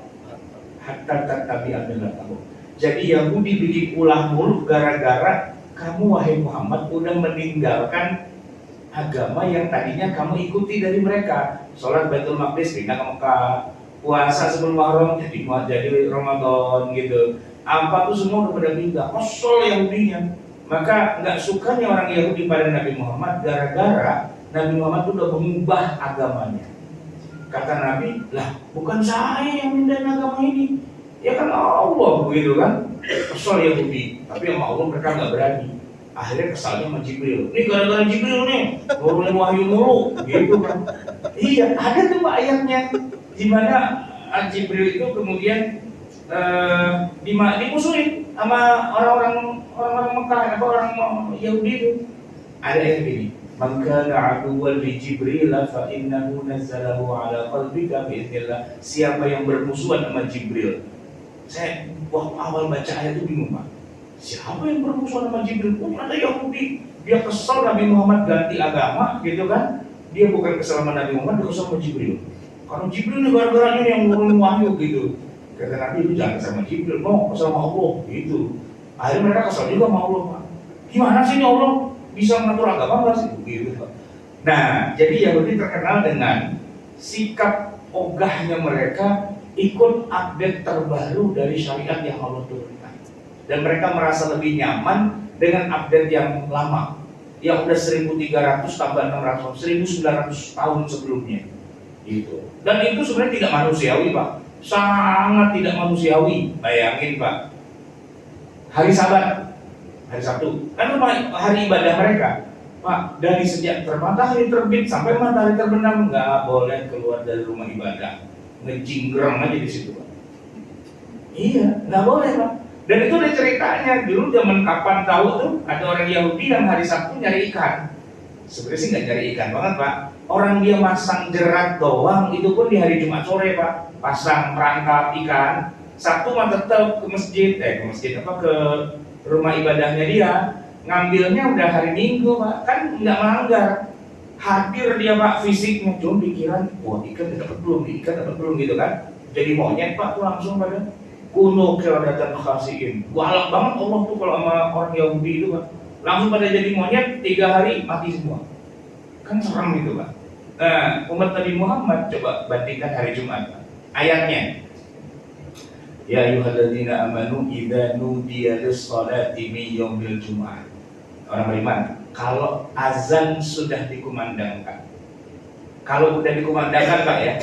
hatta tattabi'a millatahum. Jadi Yahudi bikin ulah mulu gara-gara kamu wahai Muhammad udah meninggalkan agama yang tadinya kamu ikuti dari mereka. Sholat Baitul Maqdis pindah ke Mekah, puasa sebelum Muharram jadi Ramadan gitu. Apa tuh semua udah pada pindah. Kesel Yahudinya. Maka nggak sukanya orang Yahudi pada Nabi Muhammad gara-gara Nabi Muhammad udah mengubah agamanya. Kata Nabi, lah bukan saya yang pindahin agama ini, ya kan Allah begitu kan. Kesel Yahudi, tapi sama Allah mereka nggak berani. Akhirnya kesalnya sama Jibril. Ini gara-gara Jibril nih, nurunin wahyu mulu, gitu kan. Iya, ada tuh ayatnya di mana Jibril itu kemudian dimusuhin. sama orang-orang Mekah apa orang Yahudi itu. Ada yang begini, "Man kana aduwwan li Jibril fa innahu nazzalahu ala qalbika bi'idznillah." Siapa yang bermusuhan sama Jibril? Saya waktu awal baca ayat itu bingung, Pak. Siapa yang bermusuhan sama Jibril? Oh, ada Yahudi. Dia kesal Nabi Muhammad ganti agama, gitu kan? Dia bukan kesal sama Nabi Muhammad, dia kesal sama Jibril. Karena Jibril ini gara-garanya yang nurunin wahyu gitu. Kata Nabi, itu jangan sama Jibril, no, kesal sama Allah, gitu. Akhirnya mereka kesal juga sama Allah, Pak. Gimana sih ini Allah bisa mengatur agama nggak sih? Gitu, Pak. Nah, jadi Yahudi terkenal dengan sikap ogahnya mereka ikut update terbaru dari syariat yang Allah turunkan. Dan mereka merasa lebih nyaman dengan update yang lama, yang udah 1300 tambah 600, 1900 tahun sebelumnya. Gitu. Dan itu sebenarnya tidak manusiawi, Pak. Sangat tidak manusiawi. Bayangin, Pak. Hari Sabat, hari Sabtu, kan hari ibadah mereka. Pak, dari sejak matahari terbit sampai matahari terbenam nggak boleh keluar dari rumah ibadah. Ngejinggrang aja di situ, Pak. Iya, nggak boleh, Pak. Dan itu ada ceritanya. Dulu zaman kapan tahu tuh ada orang Yahudi yang hari Sabtu nyari ikan. Sebenarnya sih nggak nyari ikan banget, Pak. Orang dia masang jerat doang, itu pun di hari Jumat sore, Pak. Pasang perangkap ikan. Sabtu mah tetap ke masjid, ke rumah ibadahnya dia. Ngambilnya udah hari Minggu, Pak. Kan nggak melanggar. Hadir dia, Pak, fisiknya. Cuma pikiran, wah ikan dapat belum gitu kan. Jadi monyet, Pak, tuh langsung pada kuno keradatan khasiin. Galak banget Allah tuh kalau sama orang Yahudi itu, Pak. Langsung pada jadi monyet, 3 hari mati semua. Kan serem gitu, Pak. Nah, umat Nabi Muhammad coba bandingkan hari Jumat, Pak. Ayatnya, ya ayyuhalladzina amanu idza nudiya lis-sholati min yaumil jumu'ah. Orang beriman, kalau azan sudah dikumandangkan, kalau udah dikumandangkan, Pak, ya,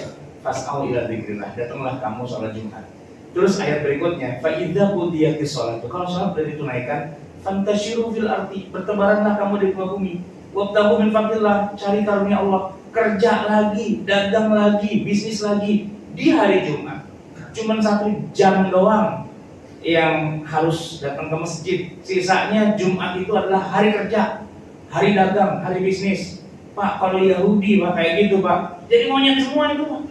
fas'au ila dzikrillah, datanglah kamu sholat Jumat. Terus ayat berikutnya, fa idza qudiyatis sholatu, kalau sholat sudah ditunaikan, fantashiru fil ardi, bertebaranlah kamu di muka bumi, wabtaghu min fadlillah, cari karunia Allah, kerja lagi, dagang lagi, bisnis lagi di hari Jumat. Cuman 1 jam doang yang harus datang ke masjid. Sisanya Jumat itu adalah hari kerja, hari dagang, hari bisnis. Pak, kalau Yahudi, Pak, kayak gitu, Pak. Jadi monyet semua itu, Pak.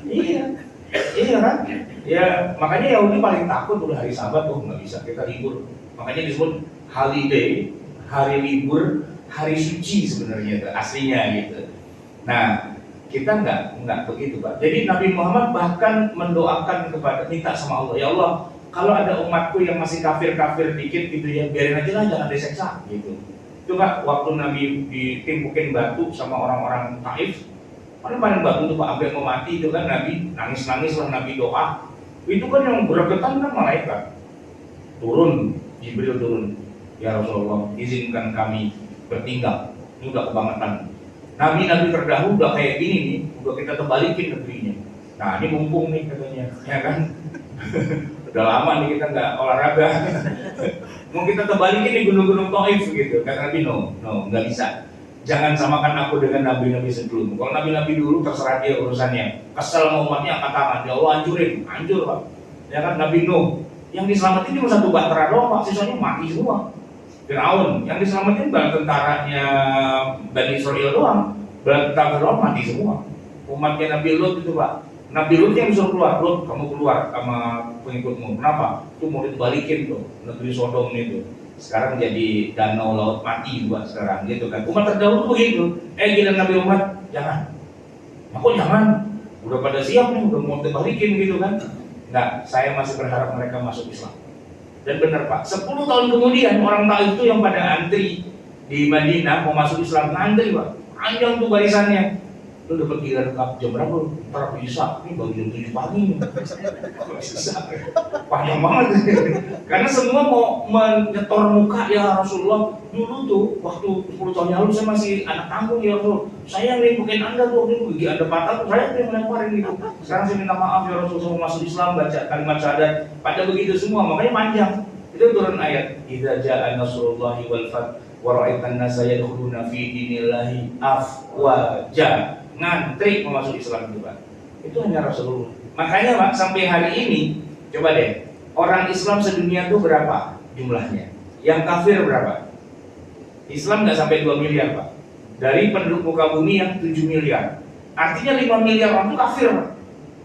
Iya kan? Ya, makanya Yahudi paling takut udah hari Sabat tuh nggak bisa kita libur. Makanya disebut holiday, hari libur, hari suci sebenarnya itu aslinya gitu. Nah, kita nggak begitu, Pak. Jadi Nabi Muhammad bahkan mendoakan kepada, minta sama Allah, ya Allah, kalau ada umatku yang masih kafir-kafir dikit gitu ya, biarin aja lah, jangan diseksa gitu. Itu, Pak, waktu Nabi ditimpukin batu sama orang-orang Taif, paling batu tuh, Pak, sampai mau mati itu kan, Nabi nangis-nangis lah, Nabi doa. Itu kan yang bergetan kan malaikat. Turun, Jibril turun. Ya Rasulullah, izinkan kami bertinggal. Ini udah kebangetan. Nabi-nabi terdahulu udah kayak gini nih, udah kita terbalikin negerinya. Nah, ini mumpung nih katanya, ya kan? Udah lama nih kita nggak olahraga. Mau kita terbalikin nih gunung-gunung Taif gitu. Kata Nabi, no, nggak bisa. Jangan samakan aku dengan nabi-nabi sebelum. Kalau nabi-nabi dulu terserah dia urusannya. Kesel sama umatnya angkat tangan, ya Allah hancurin, hancur, Pak. Ya kan, Nabi Nuh, yang diselamatin cuma 1 bahtera doang, Pak, sisanya mati semua. Fir'aun, yang diselamatin bala tentaranya Bani Israel doang, bala tentara doang mati semua. Umatnya Nabi Lut itu, Pak, Nabi Lut yang disuruh keluar, Lut kamu keluar sama pengikutmu. Kenapa? Itu mau dibalikin tuh negeri Sodom itu. Sekarang jadi danau laut mati juga sekarang gitu kan. Umat terdahulu begitu. Giliran Nabi Muhammad, jangan. Aku jangan. Udah pada siap nih, udah mau dibalikin gitu kan. Enggak, saya masih berharap mereka masuk Islam. Dan benar, Pak, 10 tahun kemudian orang Taif itu yang pada antri di Madinah mau masuk Islam, antri, Pak, panjang tuh barisannya. Lu dapat giliran jam berapa? Ntar bisa, ini baru jam 7 pagi nih. Bisa, panjang banget. Karena semua mau menyetor muka, ya Rasulullah. Dulu tuh waktu 10 tahun yang lalu saya masih anak tanggung, ya Rasul. Saya nimbukin Anda tuh, ini gigi Anda patah tuh, saya yang melemparin gitu. Sekarang saya minta maaf ya Rasul, saya masuk Islam, baca kalimat syahadat. Pada begitu semua, makanya panjang. Itu turun ayat, idza jaa nasrullahi wal fath wa ra'aitan nasa yadkhuluna fi dinillahi afwaja. Ngantri mau masuk Islam juga. Itu hanya Rasulullah. Makanya, Pak, sampai hari ini, coba deh, Orang Islam sedunia itu berapa jumlahnya? Yang kafir berapa? Islam nggak sampai 2 miliar Pak. Dari penduduk muka bumi yang 7 miliar. Artinya 5 miliar orang itu kafir Pak.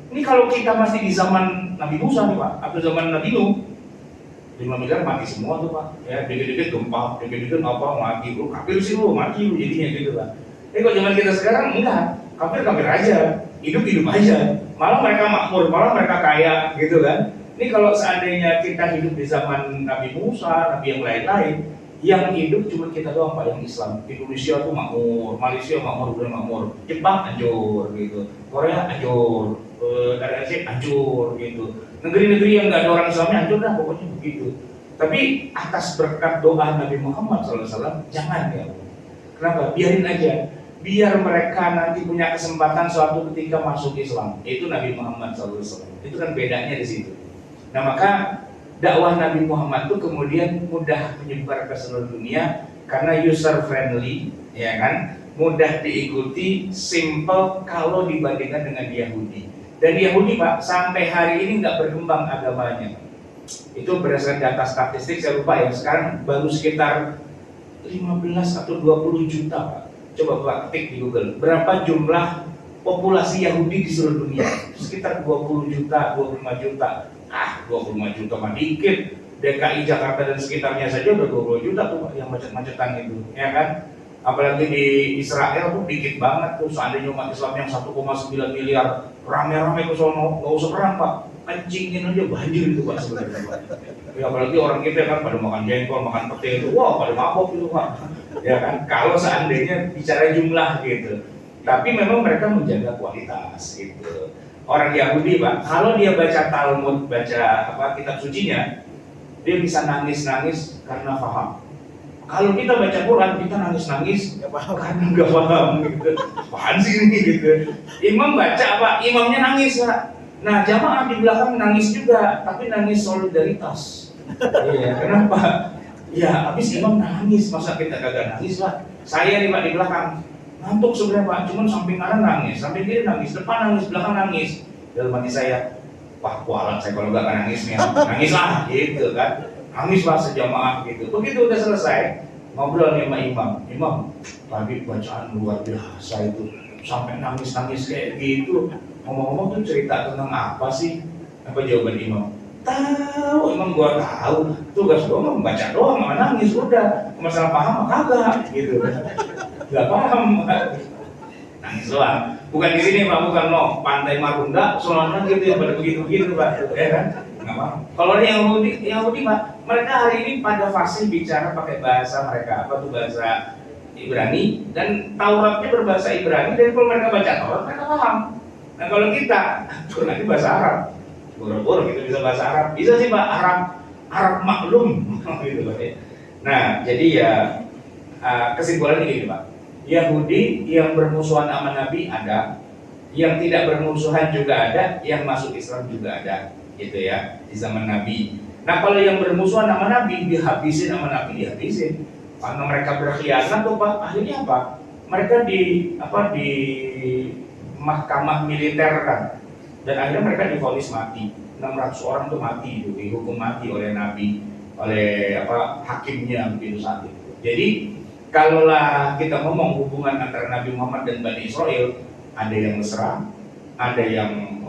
Ini kalau kita masih di zaman Nabi Musa nih Pak, atau zaman Nabi Nuh, 5 miliar mati semua tuh Pak. Ya, dikit-dikit gempa, dikit-dikit apa mati, lu kafir sih lu, mati lu jadinya gitu Pak. Kalau zaman kita sekarang enggak, kafir aja, hidup aja. Malah mereka makmur, malah mereka kaya gitu kan. Ini kalau seandainya kita hidup di zaman Nabi Musa, Nabi yang lain-lain, yang hidup cuma kita doang Pak yang Islam. Indonesia tuh makmur, Malaysia makmur, bukan makmur, Jepang hancur gitu, Korea hancur, dari Asia hancur gitu. Negeri-negeri yang nggak ada orang Islamnya hancur dah pokoknya begitu. Tapi atas berkat doa Nabi Muhammad SAW jangan ya. Kenapa? Biarin aja. Biar mereka nanti punya kesempatan suatu ketika masuk Islam. Itu Nabi Muhammad SAW. Itu kan bedanya di situ. Nah maka dakwah Nabi Muhammad itu kemudian mudah menyebar ke seluruh dunia karena user friendly, ya kan? Mudah diikuti, simple kalau dibandingkan dengan Yahudi. Dan Yahudi Pak, sampai hari ini nggak berkembang agamanya. Itu berdasarkan data statistik, saya lupa ya, sekarang baru sekitar 15 atau 20 juta Pak. Coba Pak ketik di Google, berapa jumlah populasi Yahudi di seluruh dunia? Sekitar 20 juta, 25 juta. 25 juta mah dikit. DKI Jakarta dan sekitarnya saja udah 20 juta tuh Pak, yang macet-macetan itu, ya kan? Apalagi di Israel tuh dikit banget tuh, seandainya umat Islam yang 1,9 miliar rame-rame ke sono, nggak usah perang Pak, kencingin aja banjir itu Pak sebenarnya Pak. Ya apalagi orang kita kan pada makan jengkol, makan pete itu, wah pada mabok itu Pak. Ya kan, kalau seandainya bicara jumlah gitu. Tapi memang mereka menjaga kualitas gitu. Orang Yahudi Pak, kalau dia baca Talmud, baca kitab sucinya, dia bisa nangis-nangis karena paham. Kalau kita baca Quran, kita nangis-nangis karena nggak paham gitu. Apaan sih ini gitu. Imam baca apa? Imamnya nangis Pak. Nah jamaah di belakang nangis juga, tapi nangis solidaritas. Iya, kenapa? Ya habis imam nangis, masa kita kagak nangis Pak? Saya nih Pak di belakang ngantuk sebenarnya Pak, cuman samping kanan nangis, samping kiri nangis, depan nangis, belakang nangis. Dalam hati saya, wah kualat saya kalau nggak nangis nih, nangis lah gitu kan. Nangislah sejamaah gitu. Begitu udah selesai, ngobrol nih sama imam, tadi bacaan luar biasa itu, sampai nangis-nangis kayak gitu. Ngomong-ngomong tuh cerita tentang apa sih? Apa jawaban imam? Tahu, emang gua tahu. Tugas gua mah membaca doang, nggak nangis udah. Masalah paham mah kagak gitu. Gak paham, nangis doang. Bukan di sini Pak, bukan Pantai Marunda, Solonan gitu ya pada begitu-begitu Pak, ya kan? Nggak paham. Kalau yang Yahudi Pak, mereka hari ini pada fasih bicara pakai bahasa mereka, apa tuh bahasa Ibrani, dan Tauratnya berbahasa Ibrani, dan kalau mereka baca Taurat mereka paham. Nah kalau kita, nanti bahasa Arab, boro-boro kita bisa bahasa Arab, bisa sih Pak, Arab maklum, gitu Pak. Nah jadi ya kesimpulannya gini Pak, Yahudi yang bermusuhan sama Nabi ada, yang tidak bermusuhan juga ada, yang masuk Islam juga ada, gitu ya, di zaman Nabi. Nah kalau yang bermusuhan sama Nabi, dihabisin sama Nabi, dihabisin. Karena mereka berkhianat tuh Pak, akhirnya apa? Mereka di mahkamah militer kan, dan akhirnya mereka divonis mati. 600 orang tuh mati, itu dihukum mati oleh Nabi, oleh hakimnya begitu saat itu. Jadi kalaulah kita ngomong hubungan antara Nabi Muhammad dan Bani Israel, ada yang mesra, ada yang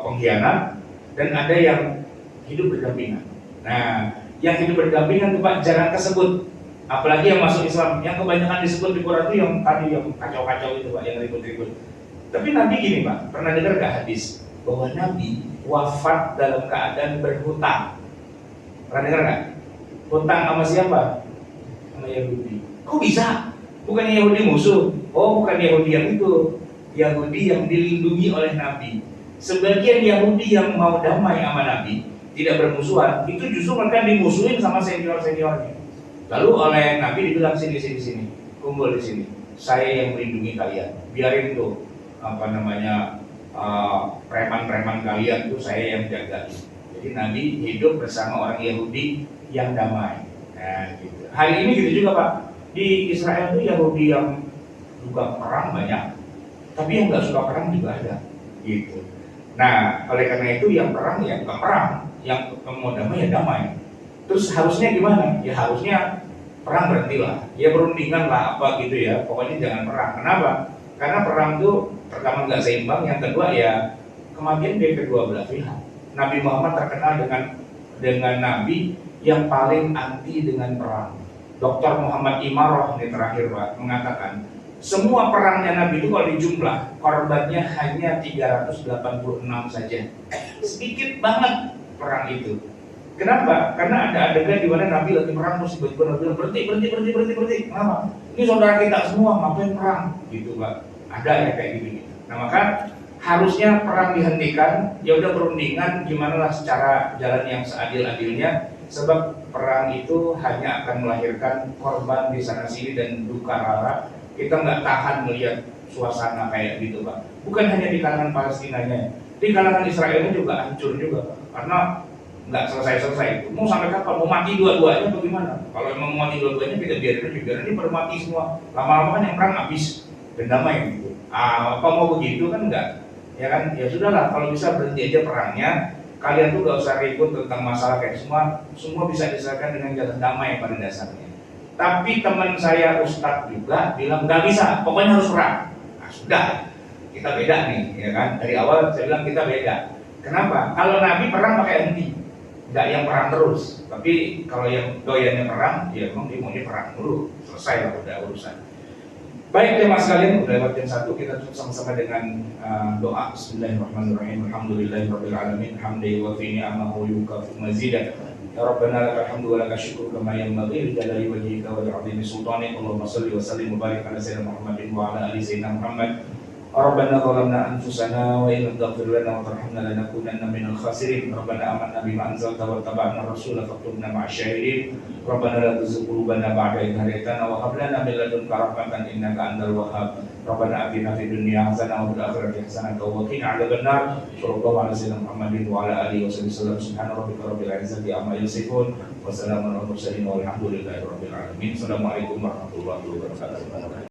pengkhianat, dan ada yang hidup berdampingan. Nah, yang hidup berdampingan itu Pak jarang kesebut, apalagi yang masuk Islam. Yang kebanyakan disebut di Quran itu yang tadi yang kacau-kacau itu Pak, yang ribut-ribut. Tapi Nabi gini Pak, pernah dengar gak hadis bahwa Nabi wafat dalam keadaan berhutang? Pernah dengar gak? Hutang sama siapa? Sama Yahudi. Kok bisa? Bukannya Yahudi musuh? Oh bukan Yahudi yang itu, Yahudi yang dilindungi oleh Nabi. Sebagian Yahudi yang mau damai sama Nabi, tidak bermusuhan, itu justru mereka dimusuhin sama senior-seniornya. Lalu oleh Nabi dibilang sini, kumpul di sini. Saya yang melindungi kalian. Biarin tuh preman-preman kalian tuh saya yang jaga. Jadi Nabi hidup bersama orang Yahudi yang damai. Nah, gitu. Hari ini gitu juga Pak. Di Israel itu Yahudi yang suka perang banyak, tapi yang nggak suka perang juga ada, gitu. Nah, oleh karena itu yang perang ya bukan perang, yang mau damai ya damai. Terus harusnya gimana? Ya harusnya perang berhentilah, ya perundingan lah apa gitu ya. Pokoknya jangan perang. Kenapa? Karena perang itu pertama nggak seimbang, yang kedua ya kematian dari kedua belah pihak. Nabi Muhammad terkenal dengan nabi yang paling anti dengan perang. Dr. Muhammad Imaroh ini terakhir Pak mengatakan semua perangnya Nabi itu kalau dijumlah korbannya hanya 386 saja. Sedikit banget perang itu. Kenapa? Karena ada adegan di mana Nabi lagi perang terus tiba-tiba Nabi berhenti. Kenapa? Ini saudara kita semua ngapain perang? Gitu Pak. Ada ya kayak gitu. Nah maka harusnya perang dihentikan. Ya udah perundingan gimana lah secara jalan yang seadil-adilnya. Sebab perang itu hanya akan melahirkan korban di sana sini dan duka rara. Kita nggak tahan melihat suasana kayak gitu Pak. Bukan hanya di kalangan Palestinanya, di kalangan Israelnya juga hancur juga Pak. Karena nggak selesai itu. Mau sampai kapan? Mau mati dua-duanya bagaimana? Kalau emang mau mati dua-duanya kita biarin ini pada mati semua. Lama-lama kan yang perang habis dan damai gitu. Apa mau begitu kan enggak? Ya kan? Ya sudahlah. Kalau bisa berhenti aja perangnya. Kalian tuh gak usah ribut tentang masalah kayak semua bisa diselesaikan dengan jalan damai pada dasarnya. Tapi teman saya Ustadz juga bilang nggak bisa, pokoknya harus perang. Nah, sudah, kita beda nih, ya kan? Dari awal saya bilang kita beda. Kenapa? Kalau Nabi perang pakai henti, nggak yang perang terus. Tapi kalau yang doyannya perang, ya memang dia maunya perang dulu, selesai lah udah urusan. Baik teman sekalian, udah lewat jam 1, kita tutup sama-sama dengan doa. Bismillahirrahmanirrahim. Alhamdulillahirabbil alamin. Hamdan wa fi ni'amahu yukafu mazidah. Ya Rabbana lakal hamdu wa lakal syukru kama yanbaghi li jalali wajhika wa li 'azimi sultanik. Allahumma shalli wa sallim wa barik ala sayyidina Muhammadin wa ala ali sayyidina Muhammad. Rabbana zalamna anfusana wa in lam taghfir lana wa tarhamna lanakunanna minal khasirin. Rabbana amanna bima anzalta wa taba'na ar-rasula faktubna ma'asy syahidin. Rabbana la tuzigh qulubana ba'da idh hadaytana wa hab lana min ladunka rahmatan innaka antal wahhab. Rabbana atina fid dunya hasanah wa fil akhirati hasanah wa qina 'adzabannar. Sallallahu alaihi wasallam Muhammadin wa ala alihi wasallam. Subhana rabbika rabbil izzati amma yasifun wa salamun alal mursalin walhamdulillahi rabbil alamin. Assalamualaikum warahmatullahi wabarakatuh.